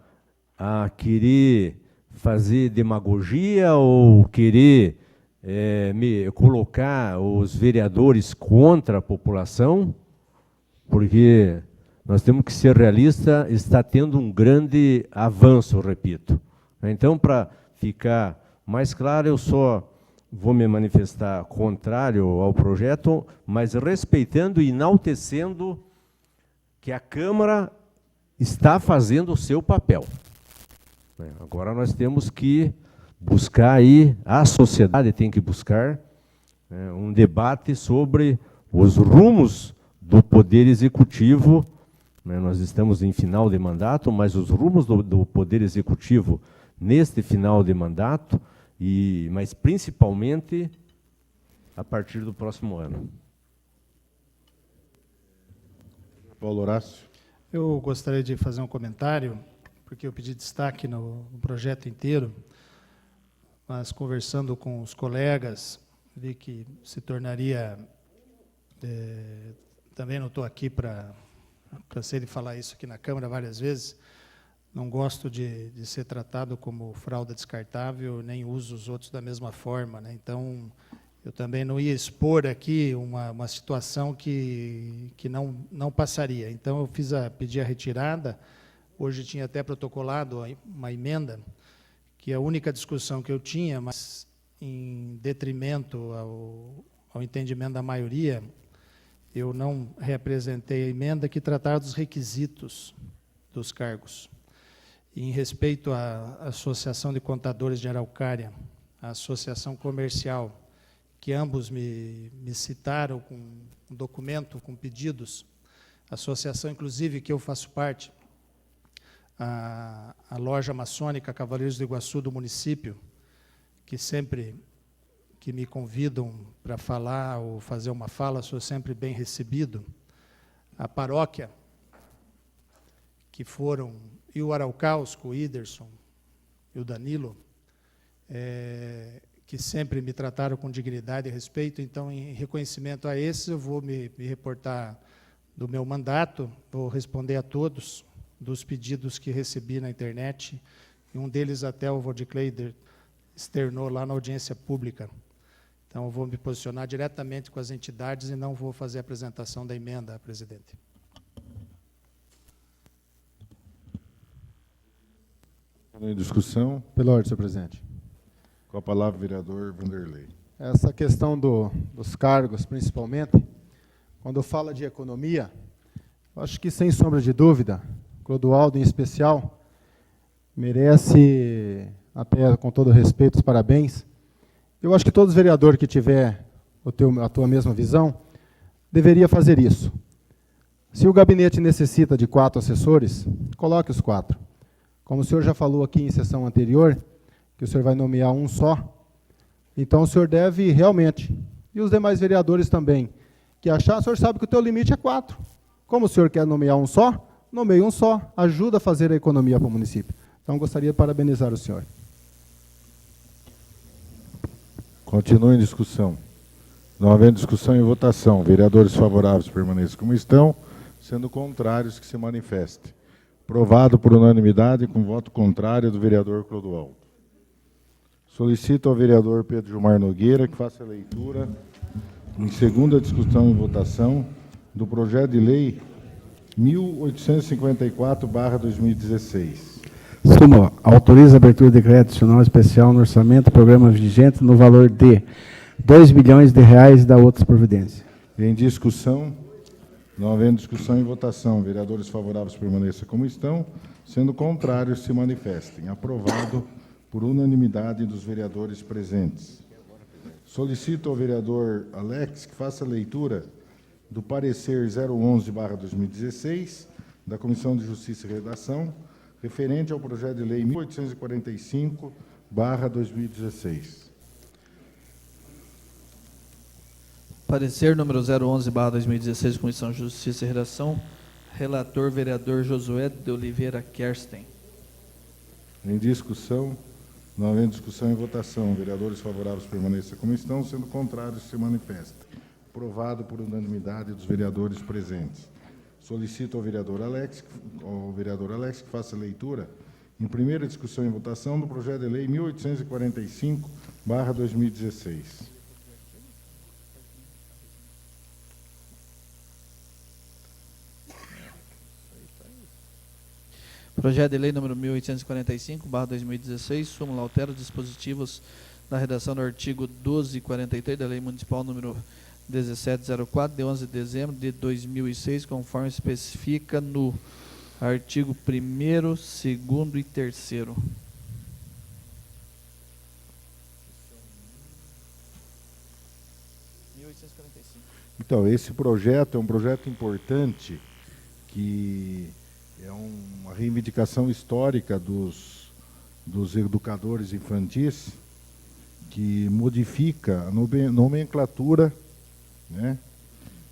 Speaker 6: a querer fazer demagogia ou querer colocar os vereadores contra a população, porque nós temos que ser realistas, está tendo um grande avanço, repito. Então, para ficar mais claro, eu só vou me manifestar contrário ao projeto, mas respeitando e enaltecendo que a Câmara está fazendo o seu papel. Agora nós temos que buscar aí, a sociedade tem que buscar um debate sobre os rumos do Poder Executivo. Nós estamos em final de mandato, mas os rumos do Poder Executivo neste final de mandato, mas principalmente a partir do próximo ano.
Speaker 4: Paulo Horácio.
Speaker 3: Eu gostaria de fazer um comentário, porque eu pedi destaque no projeto inteiro, mas conversando com os colegas, vi que se tornaria... também não estou aqui para... Cansei de falar isso aqui na Câmara várias vezes, não gosto de ser tratado como fralda descartável, nem uso os outros da mesma forma, né? Então, eu também não ia expor aqui uma situação que não passaria. Então, eu pedi a retirada. Hoje tinha até protocolado uma emenda, que a única discussão que eu tinha, mas em detrimento ao entendimento da maioria, eu não reapresentei a emenda que tratava dos requisitos dos cargos. E em respeito à Associação de Contadores de Araucária, à Associação Comercial, que ambos me citaram com um documento, com pedidos, a associação, inclusive, que eu faço parte, a Loja Maçônica Cavaleiros do Iguaçu do município, que sempre que me convidam para falar ou fazer uma fala, sou sempre bem recebido, a paróquia, que foram, e o Araucausco, o Iderson e o Danilo, que sempre me trataram com dignidade e respeito. Então, em reconhecimento a esses, eu vou me reportar do meu mandato, vou responder a todos dos pedidos que recebi na internet, e um deles até o Vodicleider externou lá na audiência pública. Então, eu vou me posicionar diretamente com as entidades e não vou fazer a apresentação da emenda, presidente.
Speaker 4: Em discussão.
Speaker 5: Pela ordem, senhor presidente.
Speaker 4: Com a palavra, o vereador Vanderlei.
Speaker 5: Essa questão dos cargos, principalmente, quando fala de economia, eu acho que, sem sombra de dúvida, Clodoaldo, em especial, merece, até com todo respeito, os parabéns. Eu acho que todos os vereadores que tiver a tua mesma visão, deveria fazer isso. Se o gabinete necessita de 4 assessores, coloque os 4. Como o senhor já falou aqui em sessão anterior, que o senhor vai nomear um só, então o senhor deve realmente, e os demais vereadores também, que achar, o senhor sabe que o teu limite é 4. Como o senhor quer nomear um só, nomeie um só, ajuda a fazer a economia para o município. Então, gostaria de parabenizar o senhor.
Speaker 4: Continua em discussão. Não havendo discussão e votação, vereadores favoráveis permaneçam como estão, sendo contrários que se manifestem. Aprovado por unanimidade, com voto contrário do vereador Clodoaldo. Solicito ao vereador Pedro Gilmar Nogueira que faça a leitura, em segunda discussão e votação, do projeto de lei 1854/2016.
Speaker 1: Súmula. Autoriza a abertura de decreto adicional especial no orçamento, programa vigente, no valor de R$ 2 milhões e da outras providências.
Speaker 4: Em discussão, não havendo discussão e votação, vereadores favoráveis permaneçam como estão, sendo contrários se manifestem. Aprovado por unanimidade dos vereadores presentes. Solicito ao vereador Alex que faça a leitura do parecer 011/2016 da Comissão de Justiça e Redação, referente ao projeto de lei 1845/2016.
Speaker 7: Parecer número 011/2016, Comissão de Justiça e Redação. Relator, vereador Josué de Oliveira Kersten.
Speaker 4: Em discussão, não havendo discussão e votação, vereadores favoráveis permaneçam como estão, sendo contrários se manifestem. Aprovado por unanimidade dos vereadores presentes. Solicito ao vereador Alex que faça a leitura, Em primeira discussão e votação do projeto de lei 1845/2016.
Speaker 7: Projeto de lei número 1845/2016, súmula altera os dispositivos da redação do artigo 1243 da Lei Municipal número 1704, de 11 de dezembro de 2006, conforme especifica no artigo 1º, 2º e 3º.
Speaker 4: Então, esse projeto é um projeto importante, que é uma reivindicação histórica dos educadores infantis, que modifica a nomenclatura, né?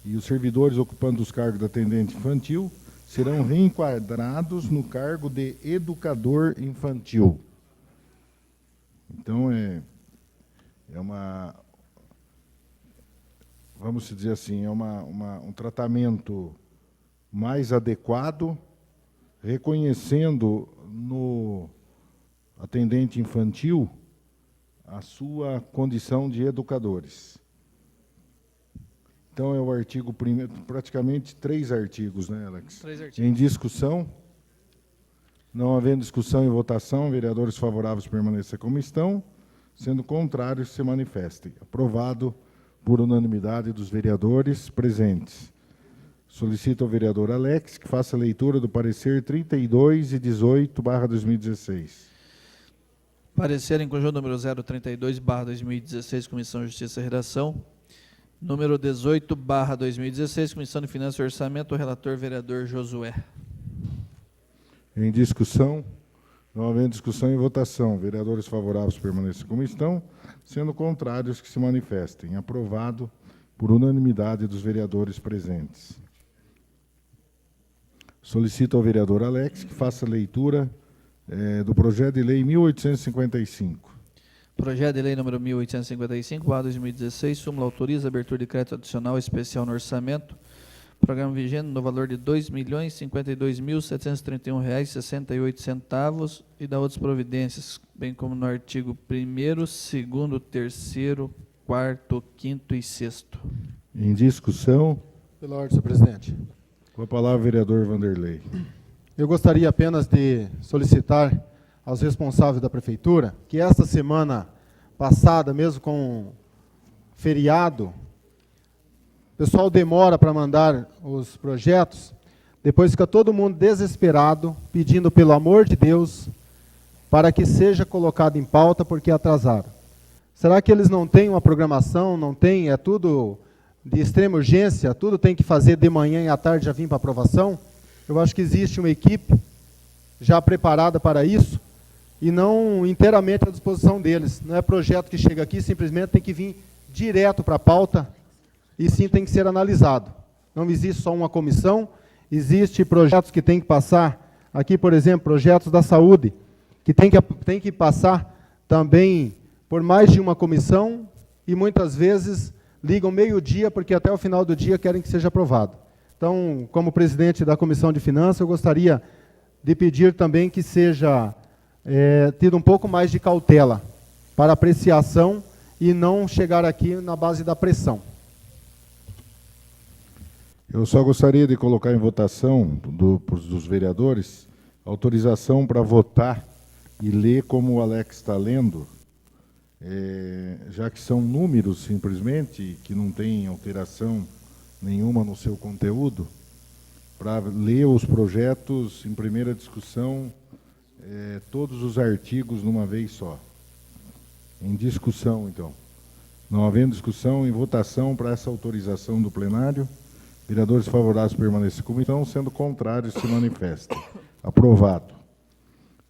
Speaker 4: E os servidores ocupando os cargos de atendente infantil serão reenquadrados no cargo de educador infantil. Então, é uma, vamos dizer assim, é um tratamento mais adequado, reconhecendo no atendente infantil a sua condição de educadores. Então, é o artigo primeiro, praticamente 3 artigos, né, Alex?
Speaker 7: 3 artigos.
Speaker 4: Em discussão. Não havendo discussão e votação, vereadores favoráveis permaneçam como estão, sendo contrários, se manifestem. Aprovado por unanimidade dos vereadores presentes. Solicito ao vereador Alex que faça a leitura do parecer 32 e 18/2016.
Speaker 7: Parecer em conjunto número 032/2016, Comissão de Justiça e Redação. Número 18/2016, Comissão de Finanças e Orçamento, relator vereador Josué.
Speaker 4: Em discussão, não havendo discussão e votação, vereadores favoráveis permaneçam como estão, sendo contrários que se manifestem. Aprovado por unanimidade dos vereadores presentes. Solicito ao vereador Alex que faça a leitura do projeto de lei 1855.
Speaker 7: Projeto de lei número 1855/2016, súmula autoriza a abertura de crédito adicional especial no orçamento, programa vigente no valor de R$ 2.052.731,68 e da outras providências, bem como no artigo 1º, 2º, 3º, 4º, 5º e 6º.
Speaker 4: Em discussão.
Speaker 5: Pela ordem, senhor presidente.
Speaker 4: Com a palavra, vereador Vanderlei.
Speaker 5: Eu gostaria apenas de solicitar aos responsáveis da prefeitura que esta semana passada, mesmo com feriado, o pessoal demora para mandar os projetos, depois fica todo mundo desesperado, pedindo pelo amor de Deus, para que seja colocado em pauta, porque atrasaram. Será que eles não têm uma programação, não têm, é tudo de extrema urgência, tudo tem que fazer de manhã e à tarde já vir para aprovação? Eu acho que existe uma equipe já preparada para isso, e não inteiramente à disposição deles. Não é projeto que chega aqui, simplesmente tem que vir direto para a pauta, e sim tem que ser analisado. Não existe só uma comissão, existem projetos que tem que passar, aqui, por exemplo, projetos da saúde, que tem que passar também por mais de uma comissão, e muitas vezes ligam meio-dia, porque até o final do dia querem que seja aprovado. Então, como presidente da Comissão de Finanças, eu gostaria de pedir também que seja tido um pouco mais de cautela para apreciação e não chegar aqui na base da pressão.
Speaker 4: Eu só gostaria de colocar em votação dos vereadores autorização para votar e ler como o Alex está lendo, já que são números simplesmente, que não tem alteração nenhuma no seu conteúdo, para ler os projetos em primeira discussão, todos os artigos numa vez só. Em discussão, então. Não havendo discussão, em votação para essa autorização do plenário, vereadores favoráveis permaneçam como estão, sendo contrários se manifestem. Aprovado.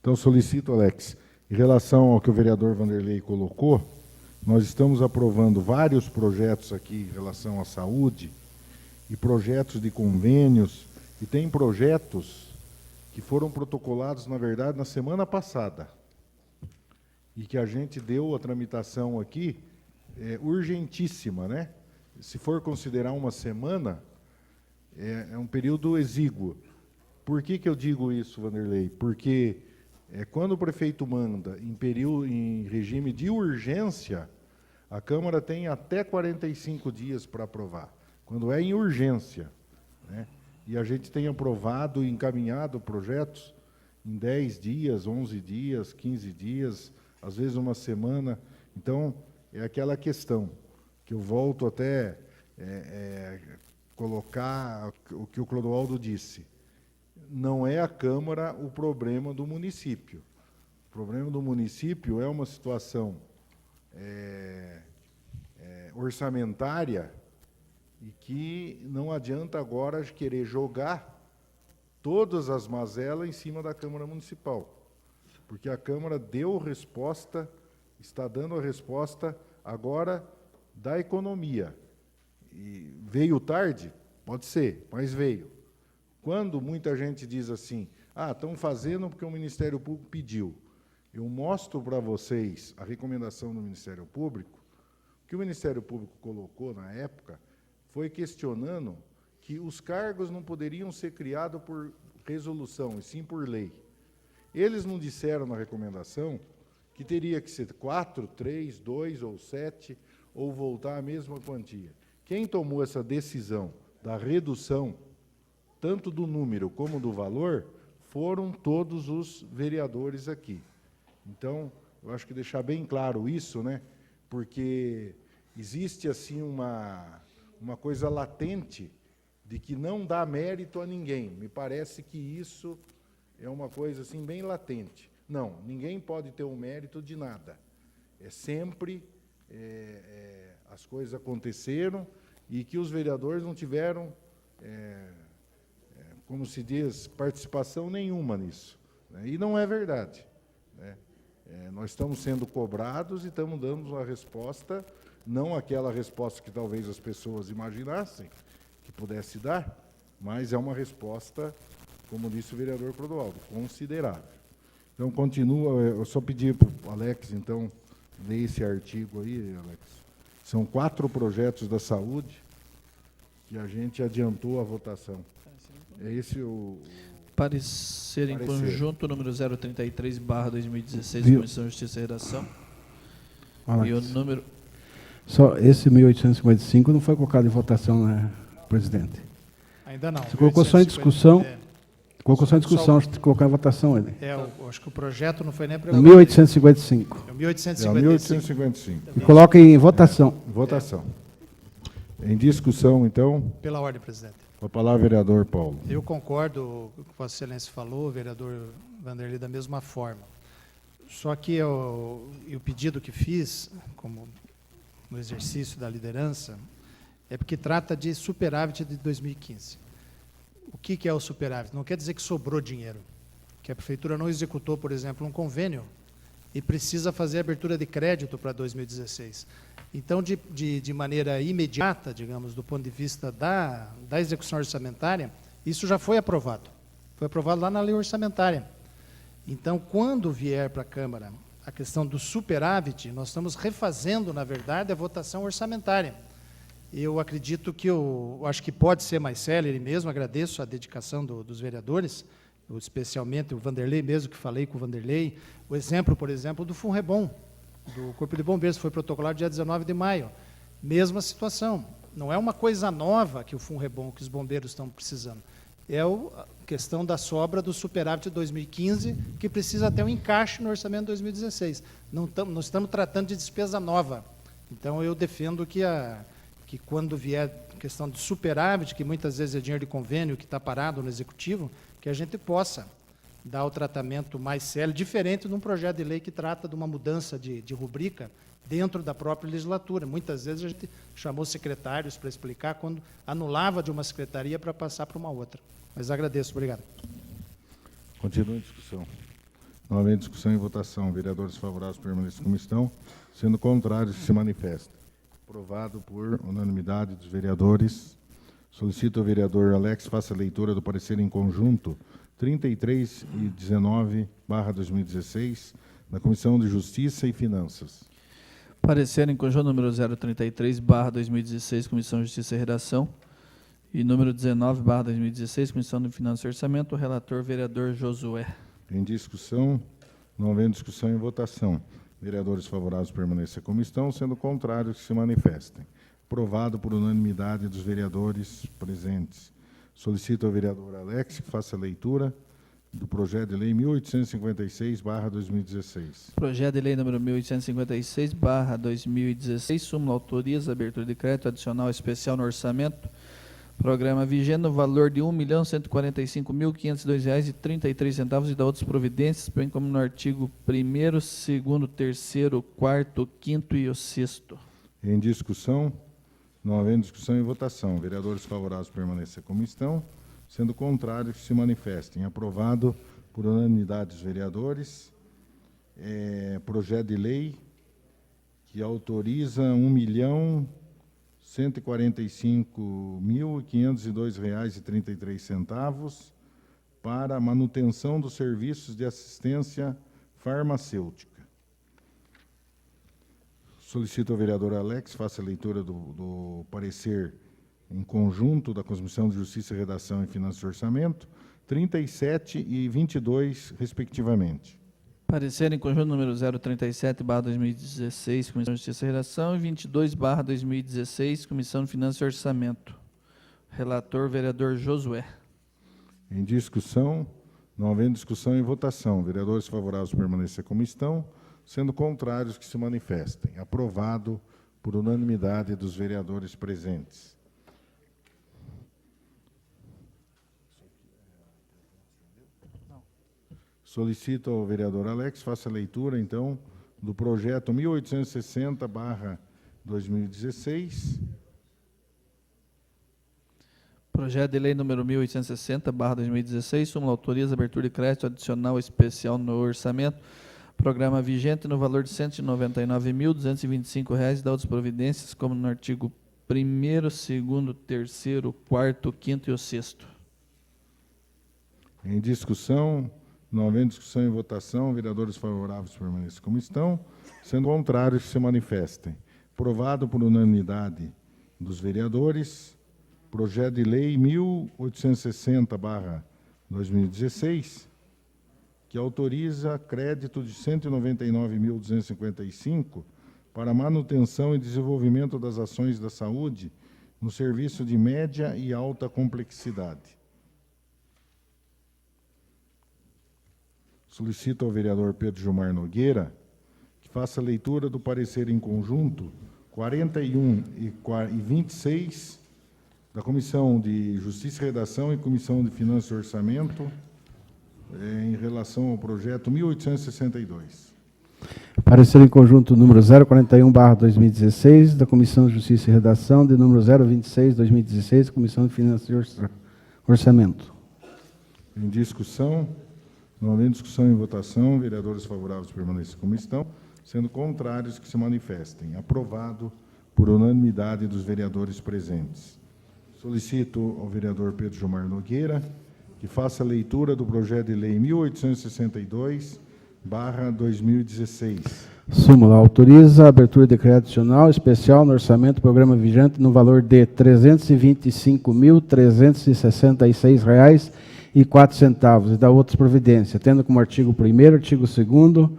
Speaker 4: Então, solicito, Alex, em relação ao que o vereador Vanderlei colocou, nós estamos aprovando vários projetos aqui em relação à saúde, e projetos de convênios, e tem projetos que foram protocolados, na verdade, na semana passada, e que a gente deu a tramitação aqui, urgentíssima, né? Se for considerar uma semana, é um período exíguo. Por que eu digo isso, Vanderlei? Porque Quando o prefeito manda em regime de urgência, a Câmara tem até 45 dias para aprovar, quando é em urgência, né? E a gente tem aprovado e encaminhado projetos em 10 dias, 11 dias, 15 dias, às vezes uma semana. Então, é aquela questão que eu volto até colocar o que o Clodoaldo disse. Não é a Câmara o problema do município. O problema do município é uma situação orçamentária e que não adianta agora querer jogar todas as mazelas em cima da Câmara Municipal, porque a Câmara deu resposta, está dando a resposta agora da economia. E veio tarde? Pode ser, mas veio. Quando muita gente diz assim, estão fazendo porque o Ministério Público pediu, eu mostro para vocês a recomendação do Ministério Público. O que o Ministério Público colocou na época foi questionando que os cargos não poderiam ser criados por resolução, e sim por lei. Eles não disseram na recomendação que teria que ser 4, 3, 2 ou 7, ou voltar à mesma quantia. Quem tomou essa decisão da redução, tanto do número como do valor, foram todos os vereadores aqui. Então, eu acho que deixar bem claro isso, né? Porque existe assim uma coisa latente de que não dá mérito a ninguém. Me parece que isso é uma coisa assim bem latente. Não, ninguém pode ter o mérito de nada. Sempre as coisas aconteceram e que os vereadores não tiveram, como se diz, participação nenhuma nisso, né? E não é verdade, né? Nós estamos sendo cobrados e estamos dando uma resposta, não aquela resposta que talvez as pessoas imaginassem que pudesse dar, mas é uma resposta, como disse o vereador Clodoaldo, considerável. Então, continua, eu só pedi para o Alex, então, ler esse artigo aí, Alex. São 4 projetos da saúde que a gente adiantou a votação. É esse o...
Speaker 7: Parecer em conjunto, número 033/2016,
Speaker 1: Viu?
Speaker 7: Comissão de Justiça e Redação.
Speaker 1: Alex.
Speaker 7: E o número...
Speaker 1: Só esse 1855 não foi colocado em votação, né, presidente?
Speaker 3: Ainda não.
Speaker 1: Você colocou só em
Speaker 3: 1850,
Speaker 1: discussão. Colocou só em discussão, acho que colocar em votação ele.
Speaker 3: eu acho que o projeto não foi nem para...
Speaker 1: No 1855.
Speaker 3: É o
Speaker 4: É
Speaker 3: 1855.
Speaker 4: 1855.
Speaker 1: E coloca em votação.
Speaker 4: Votação. Em discussão, então,
Speaker 3: Pela ordem, presidente.
Speaker 4: com a palavra, vereador Paulo.
Speaker 3: Eu concordo com o que Vossa Excelência falou, o vereador Vanderlei, da mesma forma. Só que o pedido que fiz, como no exercício da liderança, é porque trata de superávit de 2015. O que é o superávit? Não quer dizer que sobrou dinheiro, que a Prefeitura não executou, por exemplo, um convênio e precisa fazer abertura de crédito para 2016. Então, de maneira imediata, digamos, do ponto de vista da execução orçamentária, isso já foi aprovado. Foi aprovado lá na lei orçamentária. Então, quando vier para a Câmara a questão do superávit, nós estamos refazendo, na verdade, a votação orçamentária. Eu acredito que eu acho que pode ser mais célere mesmo, agradeço a dedicação dos vereadores, especialmente o Vanderlei mesmo, que falei com o Vanderlei. O exemplo, por exemplo, do FUNREBOM, do Corpo de Bombeiros, foi protocolado dia 19 de maio. Mesma situação. Não é uma coisa nova que o FUNREBOM, que os bombeiros estão precisando. É a questão da sobra do superávit de 2015, que precisa ter um encaixe no orçamento de 2016. Não estamos tratando de despesa nova. Então, eu defendo que quando vier a questão do superávit, que muitas vezes é dinheiro de convênio que está parado no Executivo, que a gente possa dar o tratamento mais sério, diferente de um projeto de lei que trata de uma mudança de rubrica dentro da própria legislatura. Muitas vezes a gente chamou secretários para explicar quando anulava de uma secretaria para passar para uma outra. Mas agradeço. Obrigado.
Speaker 4: Continua em discussão. Não havendo discussão e votação, vereadores favoráveis permaneçam como estão, sendo contrários, se manifestem. Aprovado por unanimidade dos vereadores. Solicito ao vereador Alex faça a leitura do parecer em conjunto 33 e 19/2016 da Comissão de Justiça e Finanças.
Speaker 7: Parecer em conjunto, número 033/2016, Comissão de Justiça e Redação. E número 19/2016, Comissão de Finanças e Orçamento, o relator, vereador Josué.
Speaker 4: Em discussão, Não havendo discussão e votação. Vereadores favoráveis permaneçam como estão, sendo contrários que se manifestem. Aprovado por unanimidade dos vereadores presentes. Solicito ao vereador Alex que faça a leitura do projeto de lei 1856/2016.
Speaker 7: Projeto de lei número 1856/2016, súmula autoriza a abertura de crédito adicional especial no orçamento, programa vigente no valor de R$ 1.145.502,33 e da outras providências, bem como no artigo 1º, 2º, 3º, 4º, 5º e o 6º.
Speaker 4: Em discussão? Não havendo discussão e votação. Vereadores favoráveis permaneçam como estão, sendo contrários que se manifestem. Aprovado por unanimidade dos vereadores. Projeto de lei que autoriza R$ 1.145.502,33 para a manutenção dos serviços de assistência farmacêutica. Solicito ao vereador Alex faça a leitura do parecer em conjunto da Comissão de Justiça, Redação e Finanças e Orçamento, 37 e 22, respectivamente.
Speaker 7: Parecer em conjunto número 037/2016, Comissão de Justiça e Redação, e 22/2016, Comissão de Finanças e Orçamento. Relator, vereador Josué.
Speaker 4: Em discussão, não havendo discussão e votação. Vereadores favoráveis permanecer como estão, sendo contrários que se manifestem. Aprovado por unanimidade dos vereadores presentes. Solicito ao vereador Alex faça a leitura, então, do projeto 1860/2016.
Speaker 7: Projeto de lei número 1860/2016, súmula autoriza a abertura de crédito adicional especial no orçamento, programa vigente no valor de R$ 199.225 e da outras providências, como no artigo 1º, 2º, 3º, 4º, 5º e o 6º.
Speaker 4: Em discussão, não havendo discussão e votação, vereadores favoráveis permaneçam como estão, sendo contrários que se manifestem. Aprovado por unanimidade dos vereadores, projeto de lei 1860/2016, que autoriza crédito de R$ 199.255 para manutenção e desenvolvimento das ações da saúde no serviço de média e alta complexidade. Solicito ao vereador Pedro Gilmar Nogueira que faça a leitura do parecer em conjunto 41 e 26 da Comissão de Justiça e Redação e Comissão de Finanças e Orçamento em relação ao projeto 1862.
Speaker 1: Parecer em conjunto número 041/2016 da Comissão de Justiça e Redação, de número 026/2016, Comissão de Finanças e Orçamento.
Speaker 4: Em discussão, não havendo discussão e votação, vereadores favoráveis permaneçam como estão, sendo contrários que se manifestem. Aprovado por unanimidade dos vereadores presentes. Solicito ao vereador Pedro Gilmar Nogueira que faça a leitura do projeto de lei 1862/2016.
Speaker 1: Súmula autoriza a abertura de crédito adicional especial no orçamento programa vigente no valor de R$ 325.366,04 e da outras providências, tendo como artigo 1º, artigo 2º,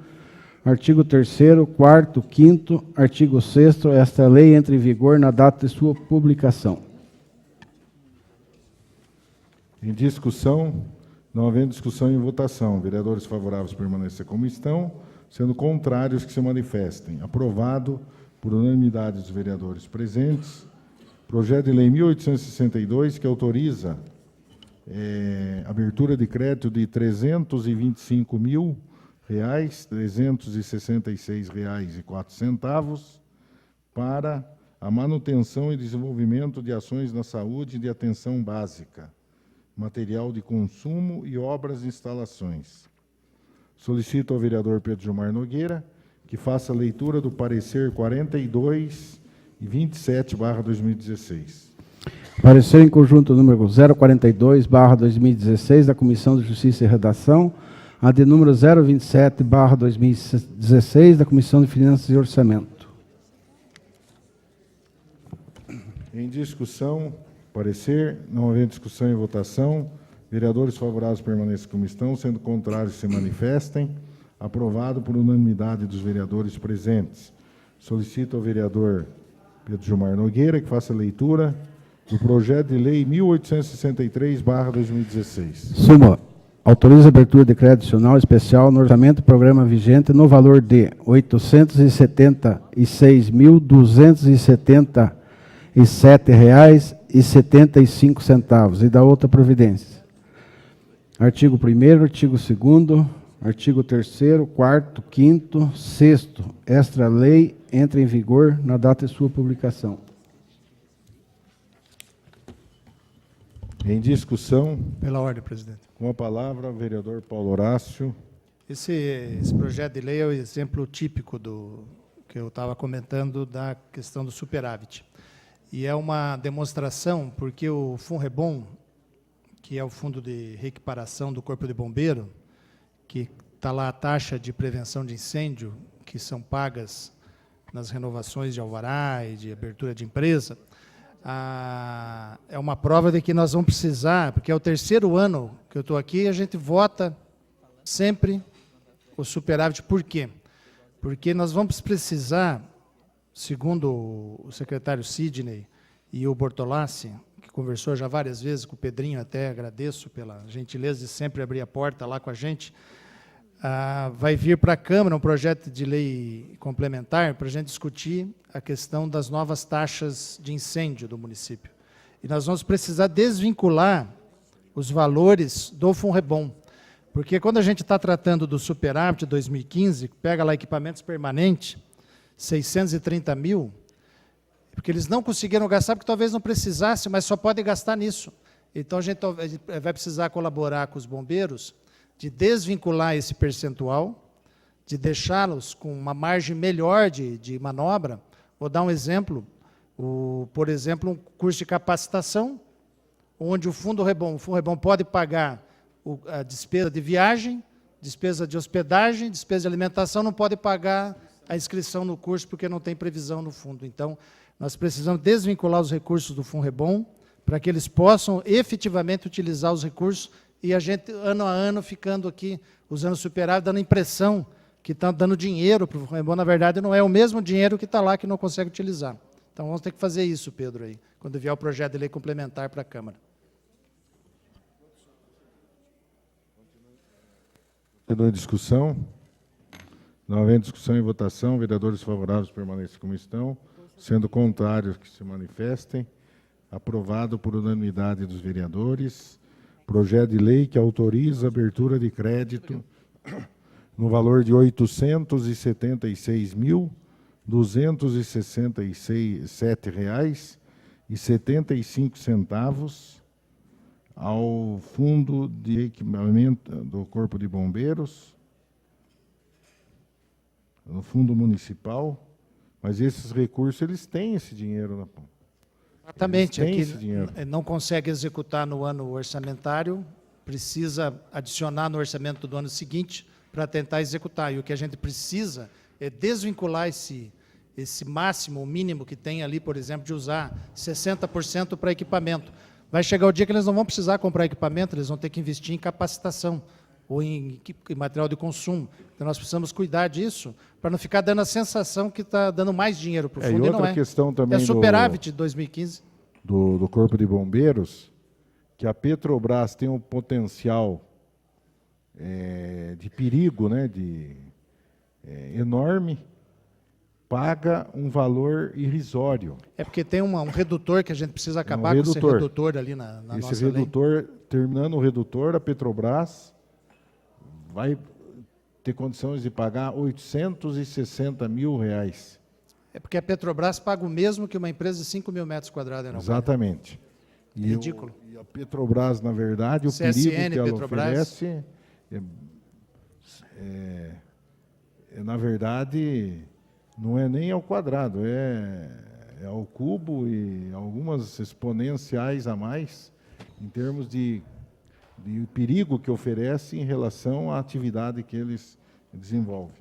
Speaker 1: artigo 3º, 4º, 5º, artigo 6º, esta lei entra em vigor na data de sua publicação.
Speaker 4: Em discussão, não havendo discussão e votação, vereadores favoráveis permanecer como estão, sendo contrários que se manifestem. Aprovado por unanimidade dos vereadores presentes, projeto de lei 1862, que autoriza abertura de crédito de R$ 325.366,04 para a manutenção e desenvolvimento de ações na saúde e de atenção básica, material de consumo e obras e instalações. Solicito ao vereador Pedro Gilmar Nogueira que faça a leitura do parecer 42 e 27/2016.
Speaker 1: Parecer em conjunto número 042/2016 da Comissão de Justiça e Redação, a de número 027/2016 da Comissão de Finanças e Orçamento.
Speaker 4: Em discussão, parecer, não havendo discussão e votação, vereadores favoráveis permaneçam como estão, sendo contrários se manifestem. Aprovado por unanimidade dos vereadores presentes. Solicito ao vereador Pedro Gilmar Nogueira que faça a leitura do projeto de lei 1863/2016.
Speaker 1: Súmula. Autoriza a abertura de crédito adicional especial no orçamento do programa vigente no valor de R$ 876.277,75 e da outra providência. Artigo 1º, artigo 2º, artigo 3º, 4º, 5º, 6º. Esta lei entra em vigor na data de sua publicação.
Speaker 4: Em discussão,
Speaker 3: Pela ordem, presidente.
Speaker 4: com a palavra, o vereador Paulo Horácio.
Speaker 3: Esse projeto de lei é o exemplo típico do que eu estava comentando da questão do superávit. E é uma demonstração, porque o FUNREBOM, que é o Fundo de Reequiparação do Corpo de Bombeiro, que está lá a taxa de prevenção de incêndio, que são pagas nas renovações de alvará e de abertura de empresa, é uma prova de que nós vamos precisar, porque é o terceiro ano que eu estou aqui, a gente vota sempre o superávit. Por quê? Porque nós vamos precisar, segundo o secretário Sidney e o Bortolassi, que conversou já várias vezes com o Pedrinho, até agradeço pela gentileza de sempre abrir a porta lá com a gente, vai vir para a Câmara um projeto de lei complementar para a gente discutir a questão das novas taxas de incêndio do município. E nós vamos precisar desvincular os valores do FUNREBOM, porque quando a gente está tratando do superávit de 2015, pega lá equipamentos permanentes, 630 mil, porque eles não conseguiram gastar, porque talvez não precisasse, mas só pode gastar nisso. Então, a gente vai precisar colaborar com os bombeiros de desvincular esse percentual, de deixá-los com uma margem melhor de manobra. Vou dar um exemplo, por exemplo, um curso de capacitação, onde o FUNREBOM pode pagar a despesa de viagem, despesa de hospedagem, despesa de alimentação, não pode pagar a inscrição no curso, porque não tem previsão no fundo. Então, nós precisamos desvincular os recursos do FUNREBOM, para que eles possam efetivamente utilizar os recursos, e a gente, ano a ano, ficando aqui, usando superávit, dando impressão que está dando dinheiro para o FUNREBOM, na verdade, não é o mesmo dinheiro que está lá, que não consegue utilizar. Então, vamos ter que fazer isso, Pedro, aí, quando vier o projeto de lei complementar para a Câmara.
Speaker 4: Continua a discussão. Não havendo discussão e votação, vereadores favoráveis permaneçam como estão, sendo contrários que se manifestem. Aprovado por unanimidade dos vereadores. Projeto de lei que autoriza a abertura de crédito no valor de R$ 876.267,75 ao Fundo de Equipamento do Corpo de Bombeiros, no Fundo Municipal, mas esses recursos, eles têm esse dinheiro na mão.
Speaker 3: Exatamente,
Speaker 4: Eles têm
Speaker 3: aqui
Speaker 4: esse dinheiro.
Speaker 3: não consegue executar no ano orçamentário, precisa adicionar no orçamento do ano seguinte para tentar executar. E o que a gente precisa é desvincular esse máximo, o mínimo que tem ali, por exemplo, de usar 60% para equipamento. Vai chegar o dia que eles não vão precisar comprar equipamento, eles vão ter que investir em capacitação ou em material de consumo. Então, nós precisamos cuidar disso, para não ficar dando a sensação que está dando mais dinheiro para o fundo,
Speaker 4: E
Speaker 3: e não
Speaker 4: outra
Speaker 3: é.
Speaker 4: questão também
Speaker 3: É superávit de 2015.
Speaker 4: do Corpo de Bombeiros, que a Petrobras tem um potencial de perigo, né, enorme, paga um valor irrisório.
Speaker 3: É porque tem um redutor que a gente precisa acabar com esse redutor ali na nossa
Speaker 4: Esse
Speaker 3: lei.
Speaker 4: redutor, terminando o redutor, a Petrobras vai ter condições de pagar R$ 860 mil.
Speaker 3: É porque a Petrobras paga o mesmo que uma empresa de 5 mil metros quadrados. Não
Speaker 4: Exatamente.
Speaker 3: É ridículo.
Speaker 4: E a Petrobras, na verdade, o
Speaker 3: CSN,
Speaker 4: perigo que ela
Speaker 3: Petrobras.
Speaker 4: oferece na verdade, não é nem ao quadrado, é ao cubo e algumas exponenciais a mais, em termos de perigo que oferece em relação à atividade que eles desenvolvem.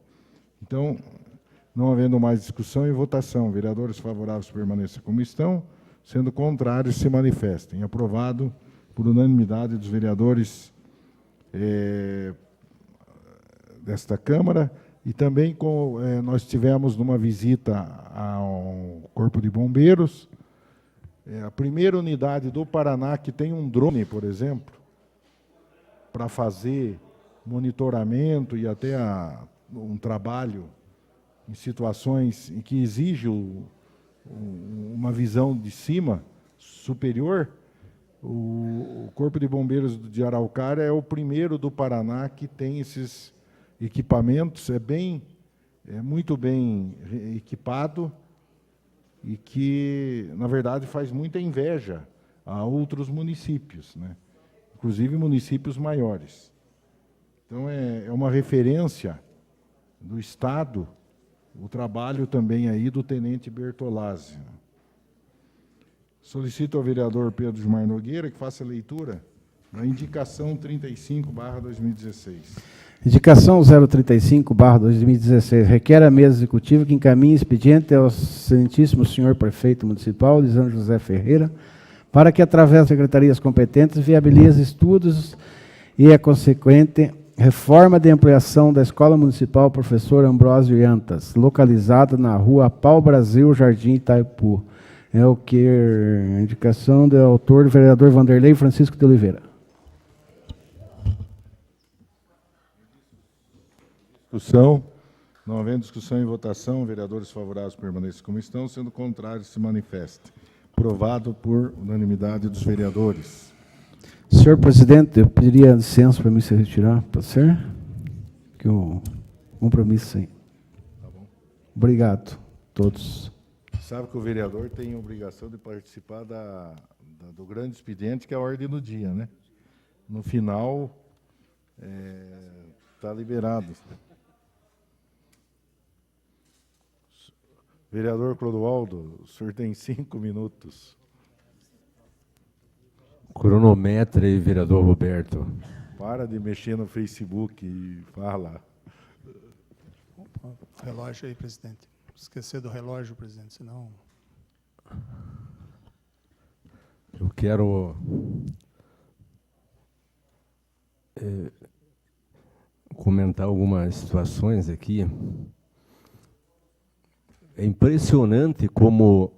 Speaker 4: Então, não havendo mais discussão e votação, vereadores favoráveis permaneçam como estão, sendo contrários se manifestem. Aprovado por unanimidade dos vereadores desta Câmara, e também nós tivemos numa visita ao Corpo de Bombeiros, a primeira unidade do Paraná que tem um drone, por exemplo, para fazer monitoramento e até um trabalho em situações em que exige uma visão de cima superior. O Corpo de Bombeiros de Araucária é o primeiro do Paraná que tem esses equipamentos, é muito bem equipado e que, na verdade, faz muita inveja a outros municípios, né? Inclusive municípios maiores. Então, é uma referência do Estado o trabalho também aí do Tenente Bertolazzi. Solicito ao vereador Pedro Gilmar Nogueira que faça a leitura da indicação 35/2016.
Speaker 1: Indicação 035/2016. Requer a mesa executiva que encaminhe expediente ao excelentíssimo senhor prefeito municipal, Lisandro José Ferreira, para que, através das secretarias competentes, viabilize estudos e a consequente reforma de ampliação da Escola Municipal Professor Ambrósio Yantas, localizada na rua Pau Brasil, Jardim Itaipu. É o que a indicação do autor, do vereador Vanderlei Francisco de Oliveira.
Speaker 4: Discussão. Não havendo discussão e votação, vereadores favoráveis permaneçam como estão, sendo contrários se manifestem. Aprovado por unanimidade dos vereadores.
Speaker 1: Senhor presidente, eu pediria licença para mim se retirar, pode ser? Que o compromisso aí.
Speaker 4: Tá bom.
Speaker 1: Obrigado a todos.
Speaker 4: Sabe que o vereador tem a obrigação de participar do grande expediente, que é a ordem do dia, né? No final, está liberado. Vereador Clodoaldo, o senhor tem 5 minutos.
Speaker 6: Cronometra aí, vereador Roberto.
Speaker 4: Para de mexer no Facebook e fala.
Speaker 3: Relógio aí, presidente. Esquecer do relógio, presidente, senão...
Speaker 6: Eu quero comentar algumas situações aqui. É impressionante como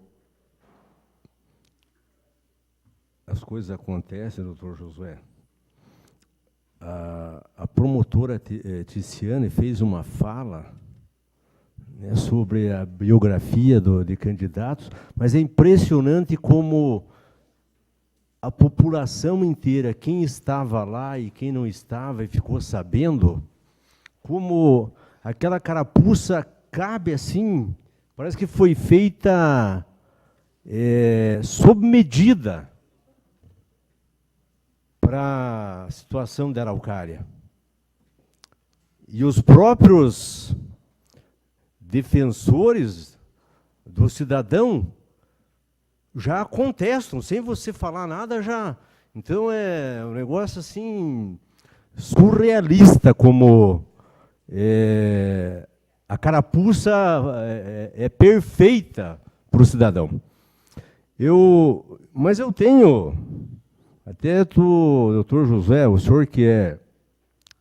Speaker 6: as coisas acontecem, doutor Josué. A promotora Ticiane fez uma fala, né, sobre a biografia de candidatos, mas é impressionante como a população inteira, quem estava lá e quem não estava e ficou sabendo, como aquela carapuça cabe assim, parece que foi feita sob medida para a situação da Araucária. E os próprios defensores do cidadão já contestam, sem você falar nada já. Então é um negócio assim surrealista, como a carapuça é perfeita para o cidadão. Mas eu tenho, até doutor José, o senhor que é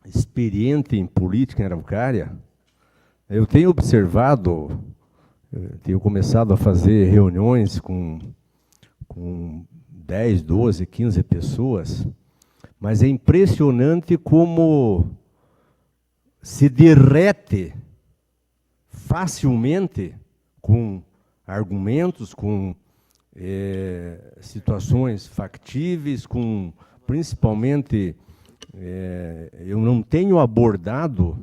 Speaker 6: experiente em política em Araucária, eu tenho observado, tenho começado a fazer reuniões com 10, 12, 15 pessoas, mas é impressionante como se derrete facilmente com argumentos, com situações factíveis, com principalmente eu não tenho abordado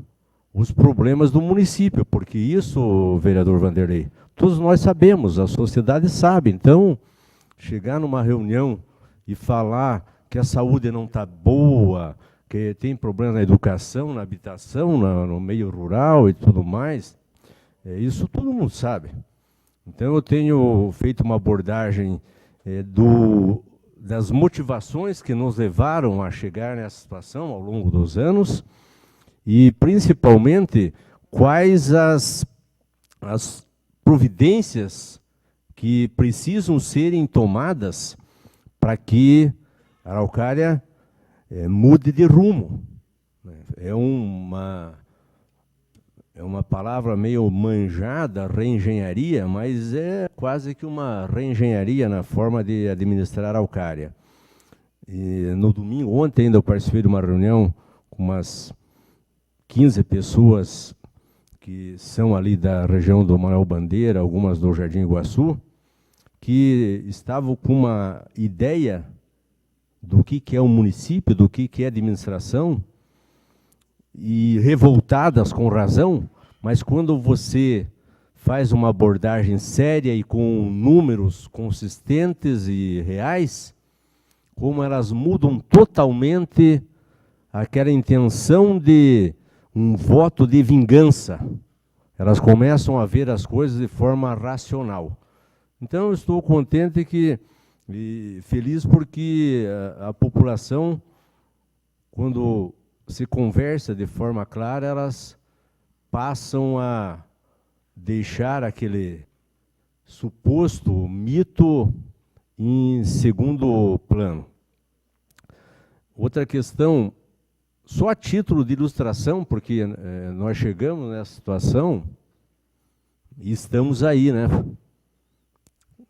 Speaker 6: os problemas do município, porque isso, vereador Vanderlei, todos nós sabemos, a sociedade sabe. Então, chegar numa reunião e falar que a saúde não está boa, que tem problema na educação, na habitação, no meio rural e tudo mais, isso todo mundo sabe. Então, eu tenho feito uma abordagem das motivações que nos levaram a chegar nessa situação ao longo dos anos e, principalmente, quais as providências que precisam serem tomadas para que a Araucária mude de rumo. É uma é uma palavra meio manjada, reengenharia, mas é quase que uma reengenharia na forma de administrar a Araucária. E no domingo, ontem ainda eu participei de uma reunião com umas 15 pessoas que são ali da região do Manuel Bandeira, algumas do Jardim Iguaçu, que estavam com uma ideia do que é um município, do que é administração, e revoltadas com razão, mas quando você faz uma abordagem séria e com números consistentes e reais, como elas mudam totalmente aquela intenção de um voto de vingança. Elas começam a ver as coisas de forma racional. Então, eu estou contente e feliz porque a população, quando se conversa de forma clara, elas passam a deixar aquele suposto mito em segundo plano. Outra questão, só a título de ilustração, porque nós chegamos nessa situação e estamos aí, né?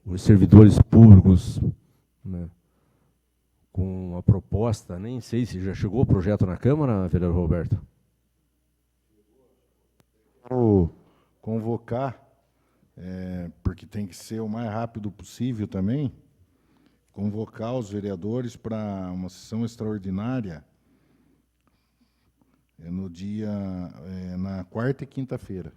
Speaker 6: Os servidores públicos, né, com a proposta, nem sei se já chegou o projeto na Câmara, vereador Roberto.
Speaker 4: Quero convocar, porque tem que ser o mais rápido possível também, convocar os vereadores para uma sessão extraordinária no dia, na quarta e quinta-feira,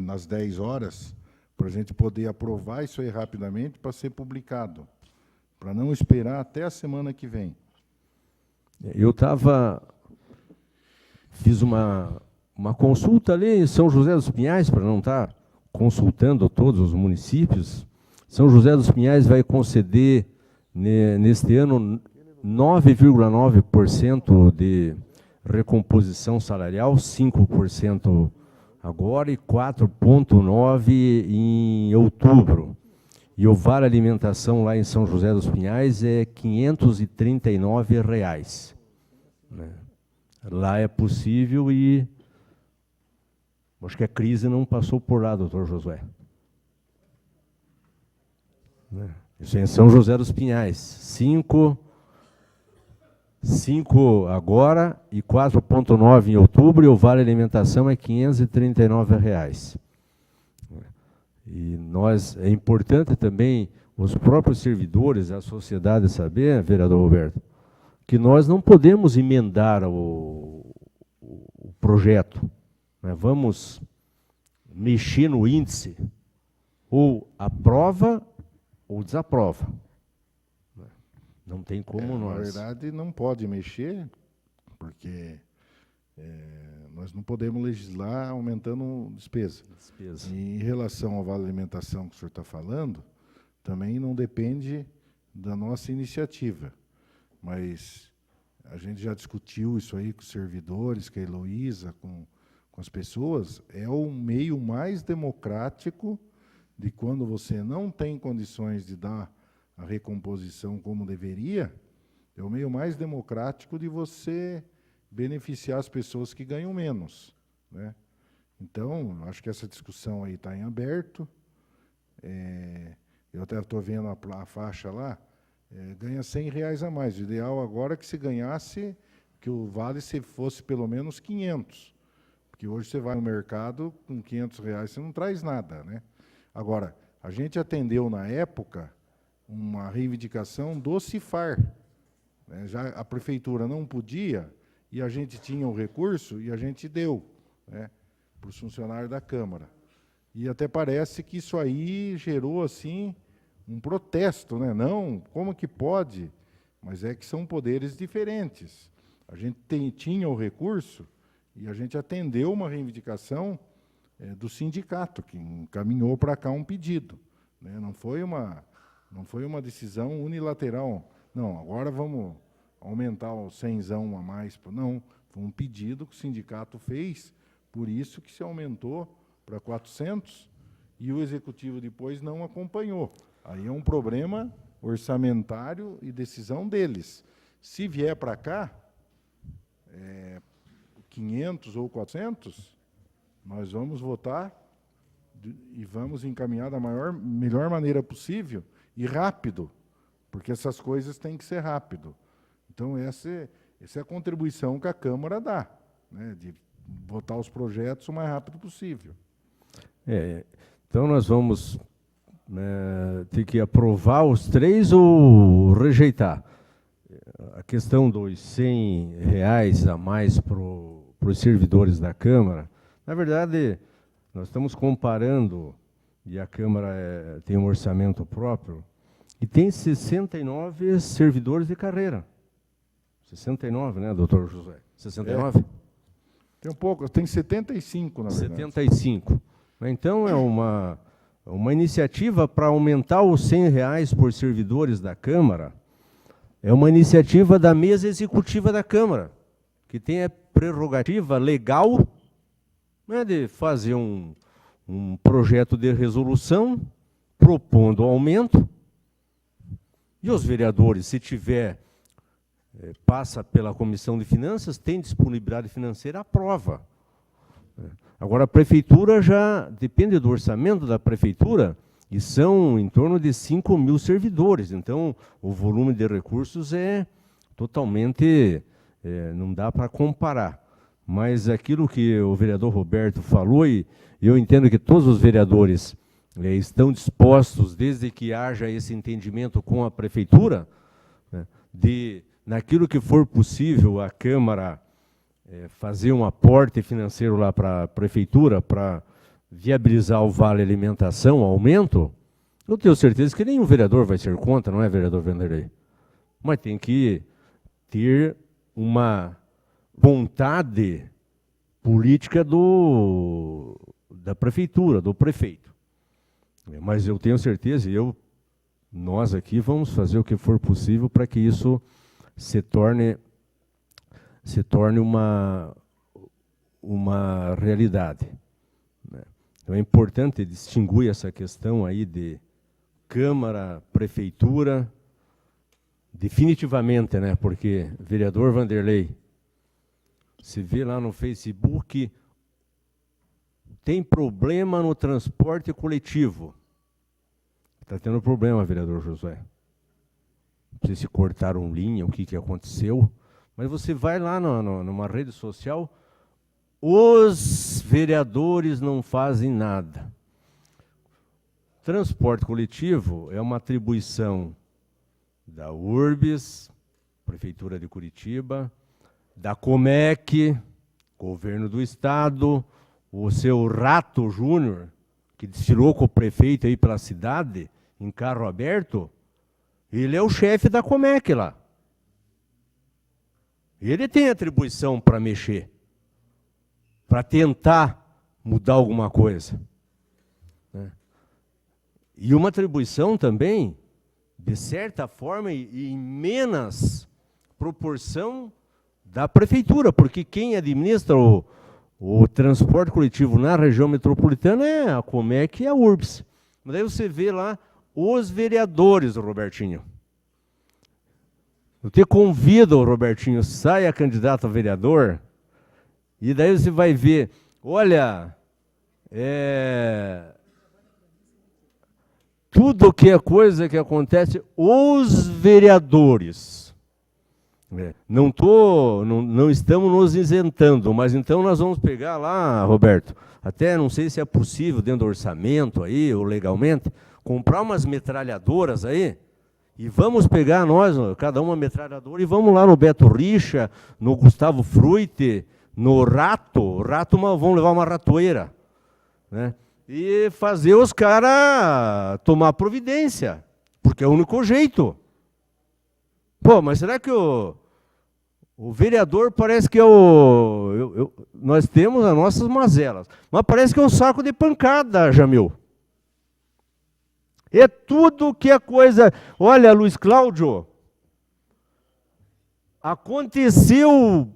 Speaker 4: nas 10 horas, para a gente poder aprovar isso aí rapidamente para ser publicado, para não esperar até a semana que vem.
Speaker 6: Eu fiz uma consulta ali em São José dos Pinhais, para não estar consultando todos os municípios. São José dos Pinhais vai conceder, neste ano, 9,9% de recomposição salarial, 5% agora e 4,9% em outubro. E o vale alimentação lá em São José dos Pinhais é R$ 539. Né? Lá é possível e acho que a crise não passou por lá, doutor Josué. Né? Isso é em São José dos Pinhais. 5 agora e 4,9 em outubro, e o vale alimentação é R$ 539. E é importante também os próprios servidores, a sociedade saber, vereador Roberto, que nós não podemos emendar o projeto. Né? Vamos mexer no índice, ou aprova ou desaprova. Não tem como nós.
Speaker 4: Na verdade, não pode mexer, porque nós não podemos legislar aumentando despesa. E em relação ao vale alimentação que o senhor está falando, também não depende da nossa iniciativa. Mas a gente já discutiu isso aí com os servidores, com a Heloísa, com as pessoas. É o meio mais democrático de quando você não tem condições de dar a recomposição como deveria, é o meio mais democrático de você beneficiar as pessoas que ganham menos. Né? Então, acho que essa discussão aí está em aberto. Eu até estou vendo a faixa lá, ganha R$ 100 a mais. O ideal agora é que se ganhasse, que o vale se fosse pelo menos 500. Porque hoje você vai no mercado, com R$ 500 você não traz nada. Né? Agora, a gente atendeu na época uma reivindicação do CIFAR. Né? Já a prefeitura não podia, e a gente tinha o recurso, e a gente deu, né, para os funcionários da Câmara. E até parece que isso aí gerou assim, um protesto. Né? Não, como que pode? Mas é que são poderes diferentes. A gente tinha o recurso, e a gente atendeu uma reivindicação do sindicato, que encaminhou para cá um pedido. Né? Não foi uma decisão unilateral. Não, agora vamos aumentar o 100 a mais. Não, foi um pedido que o sindicato fez, por isso que se aumentou para 400, e o executivo depois não acompanhou. Aí é um problema orçamentário e decisão deles. Se vier para cá, 500 ou 400, Nós vamos votar e vamos encaminhar da melhor maneira possível e rápido, porque essas coisas têm que ser rápido. Então, essa é a contribuição que a Câmara dá, né, de votar os projetos o mais rápido possível.
Speaker 6: Então, nós vamos ter que aprovar os 3 ou rejeitar. A questão dos R$100 a mais para os servidores da Câmara, na verdade, nós estamos comparando, e a Câmara tem um orçamento próprio, e tem 69 servidores de carreira. 69, né, doutor José? 69?
Speaker 4: Tem um pouco, tem 75, na verdade.
Speaker 6: 75. Então, é uma iniciativa para aumentar os R$100 por servidores da Câmara, é uma iniciativa da mesa executiva da Câmara, que tem a prerrogativa legal, né, de fazer um projeto de resolução propondo aumento, e os vereadores, se tiver, passa pela Comissão de Finanças, tem disponibilidade financeira, aprova. Agora, a Prefeitura já depende do orçamento da Prefeitura, e são em torno de 5.000 servidores. Então, o volume de recursos é totalmente, não dá para comparar. Mas aquilo que o vereador Roberto falou, e eu entendo que todos os vereadores estão dispostos, desde que haja esse entendimento com a Prefeitura, né, de, naquilo que for possível, a Câmara fazer um aporte financeiro lá para a Prefeitura, para viabilizar o Vale Alimentação, o aumento, eu tenho certeza que nenhum vereador vai ser contra, não é, vereador Vanderlei? Mas tem que ter uma vontade política da Prefeitura, do prefeito. Mas eu tenho certeza, nós aqui vamos fazer o que for possível para que isso se torne uma realidade. Então é importante distinguir essa questão aí de Câmara, Prefeitura, definitivamente, né? Porque vereador Vanderlei, se vê lá no Facebook, tem problema no transporte coletivo. Está tendo problema, vereador Josué. Não sei se cortaram linha, o que aconteceu, mas você vai lá numa rede social, os vereadores não fazem nada. Transporte coletivo é uma atribuição da URBS, Prefeitura de Curitiba, da Comec, Governo do Estado, o seu Rato Júnior, que desfilou com o prefeito aí pela cidade, em carro aberto, ele é o chefe da Comec lá. Ele tem atribuição para mexer, para tentar mudar alguma coisa. Né? E uma atribuição também, de certa forma, e em menos proporção da Prefeitura, porque quem administra o transporte coletivo na região metropolitana é a Comec e a URBS. Mas daí você vê lá os vereadores, Robertinho. Eu te convido, Robertinho, saia candidato a vereador, e daí você vai ver, olha, tudo que é coisa que acontece, os vereadores. Não estamos nos isentando, mas então nós vamos pegar lá, Roberto, até não sei se é possível dentro do orçamento aí, ou legalmente, comprar umas metralhadoras aí, e vamos pegar nós, cada uma metralhadora, e vamos lá no Beto Richa, no Gustavo Fruite, no Rato, vamos levar uma ratoeira, né? E fazer os caras tomar providência, porque é o único jeito. Pô, mas será que o vereador parece que é nós temos as nossas mazelas, mas parece que é um saco de pancada, Jamil. É tudo que é coisa... Olha, Luiz Cláudio, aconteceu,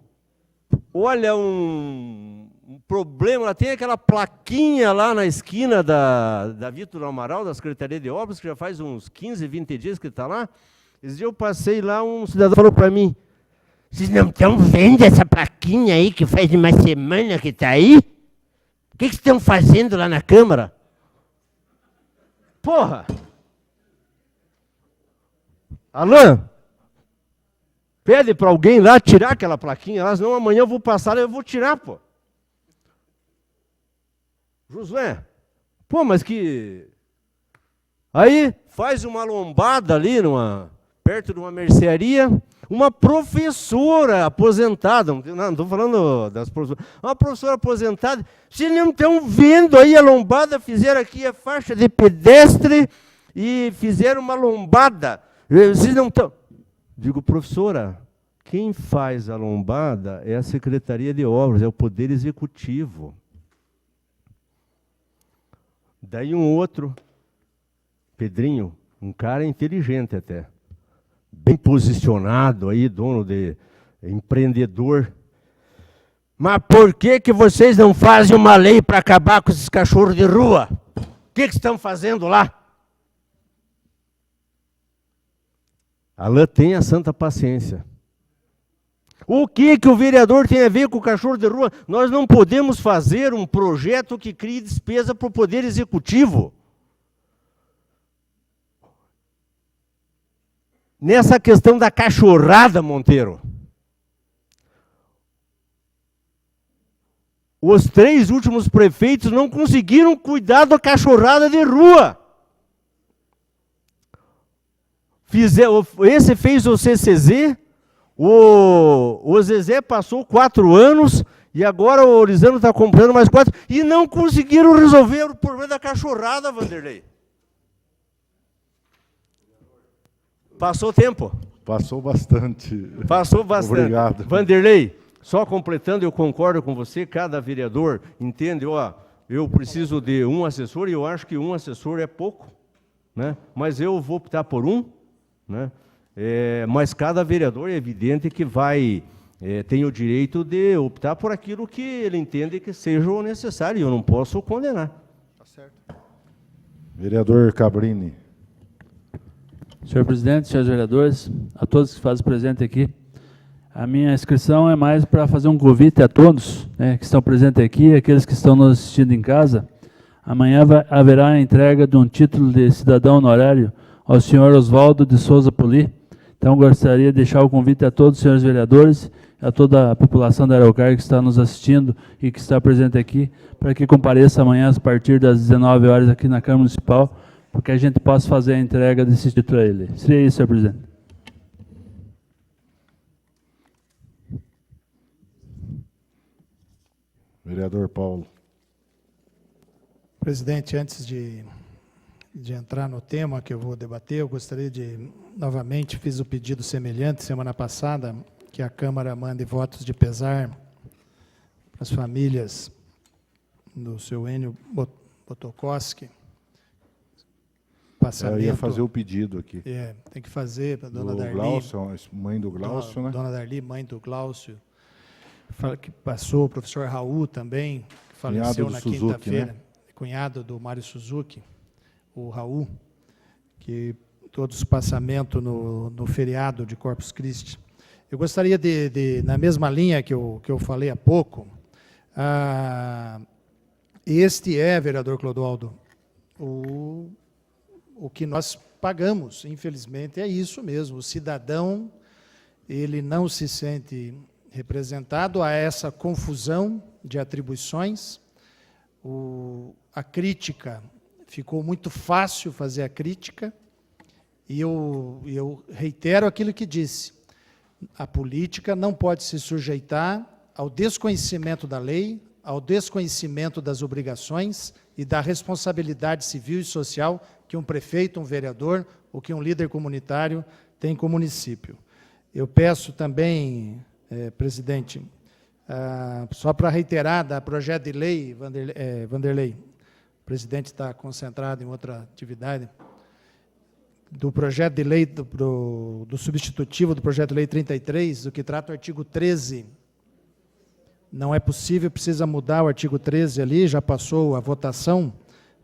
Speaker 6: olha, um problema, tem aquela plaquinha lá na esquina da Vitor Amaral, da Secretaria de Obras, que já faz uns 15, 20 dias que está lá. Esse dia eu passei lá, um cidadão falou para mim, vocês não estão vendo essa plaquinha aí que faz uma semana que está aí? O que estão fazendo lá na Câmara? Porra! Alain, pede para alguém lá tirar aquela plaquinha lá, senão amanhã eu vou passar e eu vou tirar, pô. Josué, pô, mas que... Aí faz uma lombada ali, perto de uma mercearia, uma professora aposentada, não estou falando das professoras, uma professora aposentada, vocês não estão vendo aí a lombada, fizeram aqui a faixa de pedestre e fizeram uma lombada. Vocês não estão... Digo, professora, quem faz a lombada é a Secretaria de Obras, é o Poder Executivo. Daí um outro, Pedrinho, um cara inteligente até, bem posicionado aí, dono de empreendedor. Mas por que vocês não fazem uma lei para acabar com esses cachorros de rua? O que estão fazendo lá? Alain tem a santa paciência. O que o vereador tem a ver com o cachorro de rua? Nós não podemos fazer um projeto que crie despesa para o Poder Executivo. Nessa questão da cachorrada, Monteiro, os 3 últimos prefeitos não conseguiram cuidar da cachorrada de rua. Esse fez o CCZ, o Zezé passou 4 anos, e agora o Orizano está comprando mais 4, e não conseguiram resolver o problema da cachorrada, Vanderlei. Passou tempo?
Speaker 4: Passou bastante.
Speaker 6: Passou bastante.
Speaker 4: Obrigado.
Speaker 6: Vanderlei, só completando, eu concordo com você, cada vereador entende, eu preciso de um assessor, e eu acho que um assessor é pouco, né? Mas eu vou optar por um, né? Mas cada vereador é evidente que tem o direito de optar por aquilo que ele entende que seja o necessário, e eu não posso condenar.
Speaker 4: Tá certo. Vereador Cabrini.
Speaker 8: Senhor presidente, senhores vereadores, a todos que fazem presente aqui, a minha inscrição é mais para fazer um convite a todos, né, que estão presentes aqui, aqueles que estão nos assistindo em casa. Amanhã haverá a entrega de um título de cidadão honorário ao senhor Oswaldo de Souza Poli. Então, gostaria de deixar o convite a todos os senhores vereadores, a toda a população da Araucária que está nos assistindo e que está presente aqui, para que compareça amanhã a partir das 19 horas aqui na Câmara Municipal, porque a gente possa fazer a entrega desse título a ele. Seria isso, senhor presidente.
Speaker 4: Vereador Paulo.
Speaker 3: Presidente, antes de entrar no tema que eu vou debater, eu gostaria de, novamente, fiz o pedido semelhante semana passada, que a Câmara mande votos de pesar para as famílias do seu Enio Botokoski.
Speaker 4: Eu ia fazer o pedido aqui.
Speaker 3: Tem que fazer para a dona Darli.
Speaker 4: Glaucio, mãe do Glaucio, né?
Speaker 3: Dona Darli, mãe do Glaucio. Que passou, o professor Raul também, que faleceu na quinta-feira. Né? Cunhado do Mário Suzuki, o Raul, que todos os passamentos no feriado de Corpus Christi. Eu gostaria na mesma linha que eu falei há pouco, vereador Clodoaldo, o que nós pagamos, infelizmente, é isso mesmo. O cidadão, ele não se sente representado, a essa confusão de atribuições. A crítica, ficou muito fácil fazer a crítica, e eu reitero aquilo que disse. A política não pode se sujeitar ao desconhecimento da lei, ao desconhecimento das obrigações e da responsabilidade civil e social que um prefeito, um vereador ou que um líder comunitário tem com o município. Eu peço também, presidente, só para reiterar da projeto de lei, Vanderlei, o presidente está concentrado em outra atividade, do projeto de lei, do substitutivo do projeto de lei 33, do que trata o artigo 13. Não é possível, precisa mudar o artigo 13 ali, já passou a votação,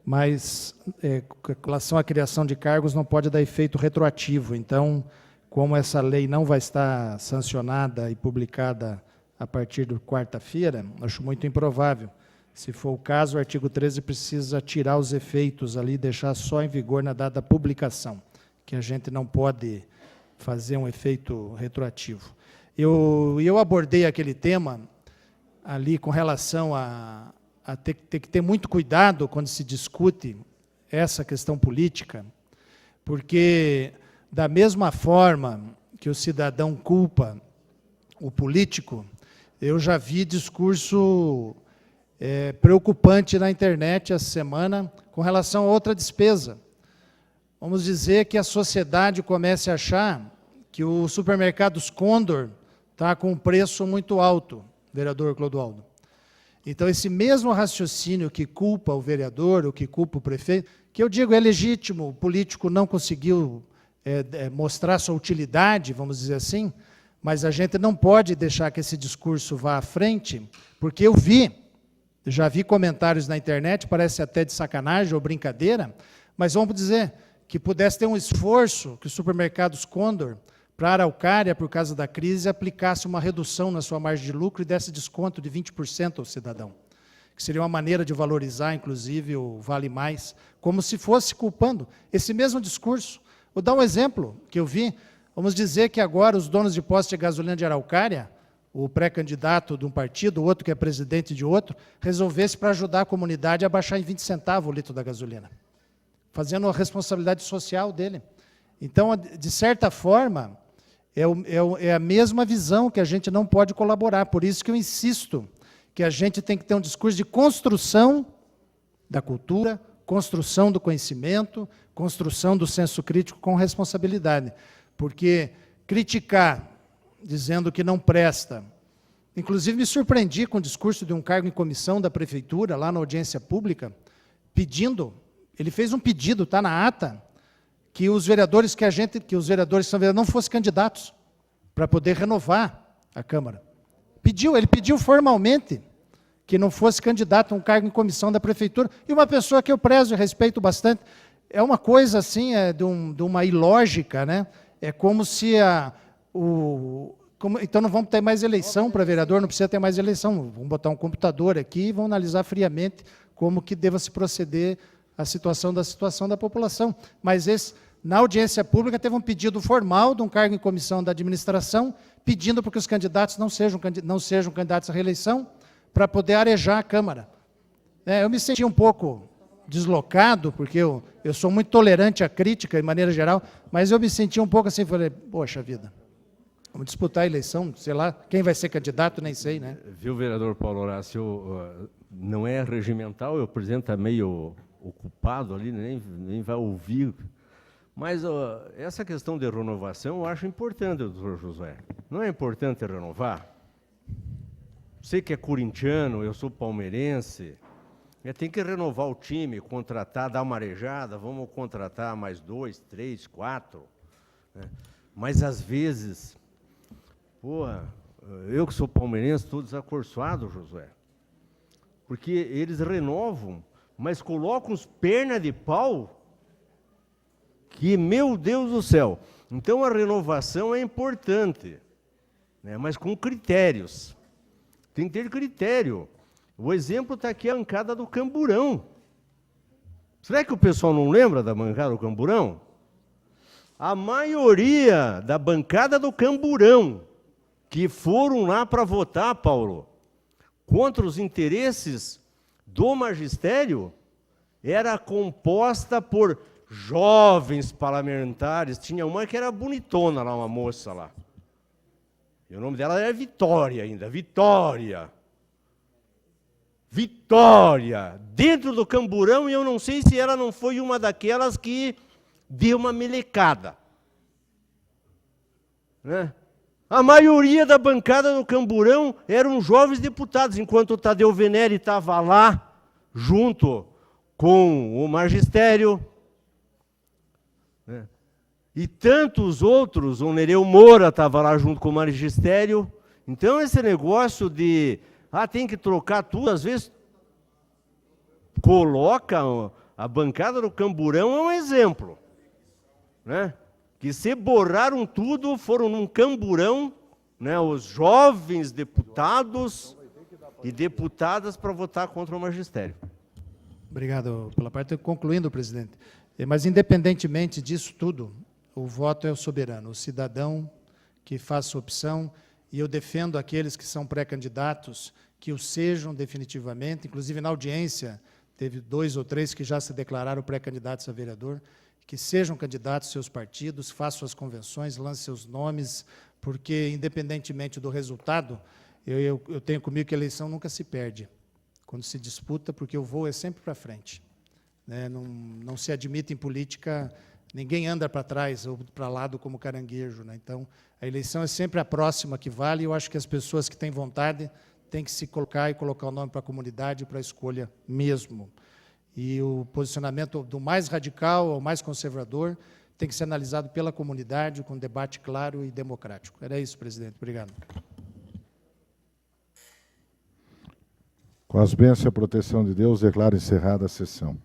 Speaker 3: mas com relação à criação de cargos não pode dar efeito retroativo. Então, como essa lei não vai estar sancionada e publicada a partir de quarta-feira, acho muito improvável. Se for o caso, o artigo 13 precisa tirar os efeitos ali, deixar só em vigor na data da publicação, que a gente não pode fazer um efeito retroativo. Eu abordei aquele tema ali com relação a ter que ter muito cuidado quando se discute essa questão política, porque, da mesma forma que o cidadão culpa o político, eu já vi discurso preocupante na internet essa semana com relação a outra despesa. Vamos dizer que a sociedade comece a achar que o supermercados Condor está com um preço muito alto, vereador Clodoaldo. Então, esse mesmo raciocínio que culpa o vereador, ou que culpa o prefeito, que eu digo é legítimo, o político não conseguiu mostrar sua utilidade, vamos dizer assim, mas a gente não pode deixar que esse discurso vá à frente, porque já vi comentários na internet, parece até de sacanagem ou brincadeira, mas vamos dizer que pudesse ter um esforço que os supermercados Condor, para a Araucária, por causa da crise, aplicasse uma redução na sua margem de lucro e desse desconto de 20% ao cidadão. Que seria uma maneira de valorizar, inclusive, o Vale Mais, como se fosse culpando esse mesmo discurso. Vou dar um exemplo que eu vi. Vamos dizer que agora os donos de postos de gasolina de Araucária, o pré-candidato de um partido, o outro que é presidente de outro, resolvesse para ajudar a comunidade a baixar em 20 centavos o litro da gasolina, fazendo a responsabilidade social dele. Então, de certa forma, é a mesma visão que a gente não pode colaborar. Por isso que eu insisto que a gente tem que ter um discurso de construção da cultura, construção do conhecimento, construção do senso crítico com responsabilidade. Porque criticar, dizendo que não presta. Inclusive, me surpreendi com o discurso de um cargo em comissão da prefeitura, lá na audiência pública, ele fez um pedido, está na ata, que os vereadores não fossem candidatos para poder renovar a Câmara. Ele pediu formalmente que não fosse candidato a um cargo em comissão da prefeitura, e uma pessoa que eu prezo e respeito bastante. É uma coisa assim, de uma ilógica, né? É como se então não vamos ter mais eleição para vereador, não precisa ter mais eleição. Vamos botar um computador aqui e vamos analisar friamente como que deva se proceder a situação da população. Mas na audiência pública teve um pedido formal de um cargo em comissão da administração, pedindo para que os candidatos não sejam candidatos à reeleição, para poder arejar a Câmara. Eu me senti um pouco deslocado, porque eu sou muito tolerante à crítica, de maneira geral, mas eu me senti um pouco assim, falei, poxa vida, vamos disputar a eleição, sei lá, quem vai ser candidato, nem sei, né?
Speaker 6: Viu, vereador Paulo Horácio, não é regimental, o presidente está meio ocupado ali, nem vai ouvir. Mas essa questão de renovação eu acho importante, doutor Josué. Não é importante renovar? Você que é corintiano, eu sou palmeirense, tem que renovar o time, contratar, dar uma arejada, vamos contratar mais 2, 3, 4. Né? Mas, às vezes, eu que sou palmeirense, estou desacorçoado, Josué. Porque eles renovam, mas colocam os pernas de pau que, meu Deus do céu. Então, a renovação é importante, né? Mas com critérios. Tem que ter critério. O exemplo está aqui, a bancada do Camburão. Será que o pessoal não lembra da bancada do Camburão? A maioria da bancada do Camburão, que foram lá para votar, Paulo, contra os interesses do magistério, era composta por jovens parlamentares. Tinha uma que era bonitona lá, uma moça lá. E o nome dela era Vitória ainda, Vitória, dentro do Camburão, e eu não sei se ela não foi uma daquelas que deu uma melecada. Né? A maioria da bancada do Camburão eram jovens deputados, enquanto o Tadeu Venere estava lá, junto com o magistério, né? E tantos outros, o Nereu Moura estava lá junto com o magistério. Então, esse negócio de, tem que trocar tudo, às vezes, coloca a bancada do Camburão é um exemplo. Né? Que se borraram tudo, foram num Camburão, né, os jovens deputados, e deputadas para votar contra o magistério.
Speaker 3: Obrigado pela parte. Concluindo, presidente. Mas, independentemente disso tudo, o voto é o soberano, o cidadão que faz sua opção, e eu defendo aqueles que são pré-candidatos, que o sejam definitivamente. Inclusive, na audiência, teve 2 ou 3 que já se declararam pré-candidatos a vereador, que sejam candidatos seus partidos, façam suas convenções, lancem seus nomes, porque, independentemente do resultado, eu tenho comigo que a eleição nunca se perde, quando se disputa, porque o voo é sempre para frente. Né? Não se admite em política, ninguém anda para trás ou para lado como caranguejo. Né? Então, a eleição é sempre a próxima que vale, e eu acho que as pessoas que têm vontade têm que se colocar e colocar o nome para a comunidade, para a escolha mesmo. E o posicionamento do mais radical ao mais conservador tem que ser analisado pela comunidade, com um debate claro e democrático. Era isso, presidente. Obrigado.
Speaker 4: Com as bênçãos e a proteção de Deus, declaro encerrada a sessão.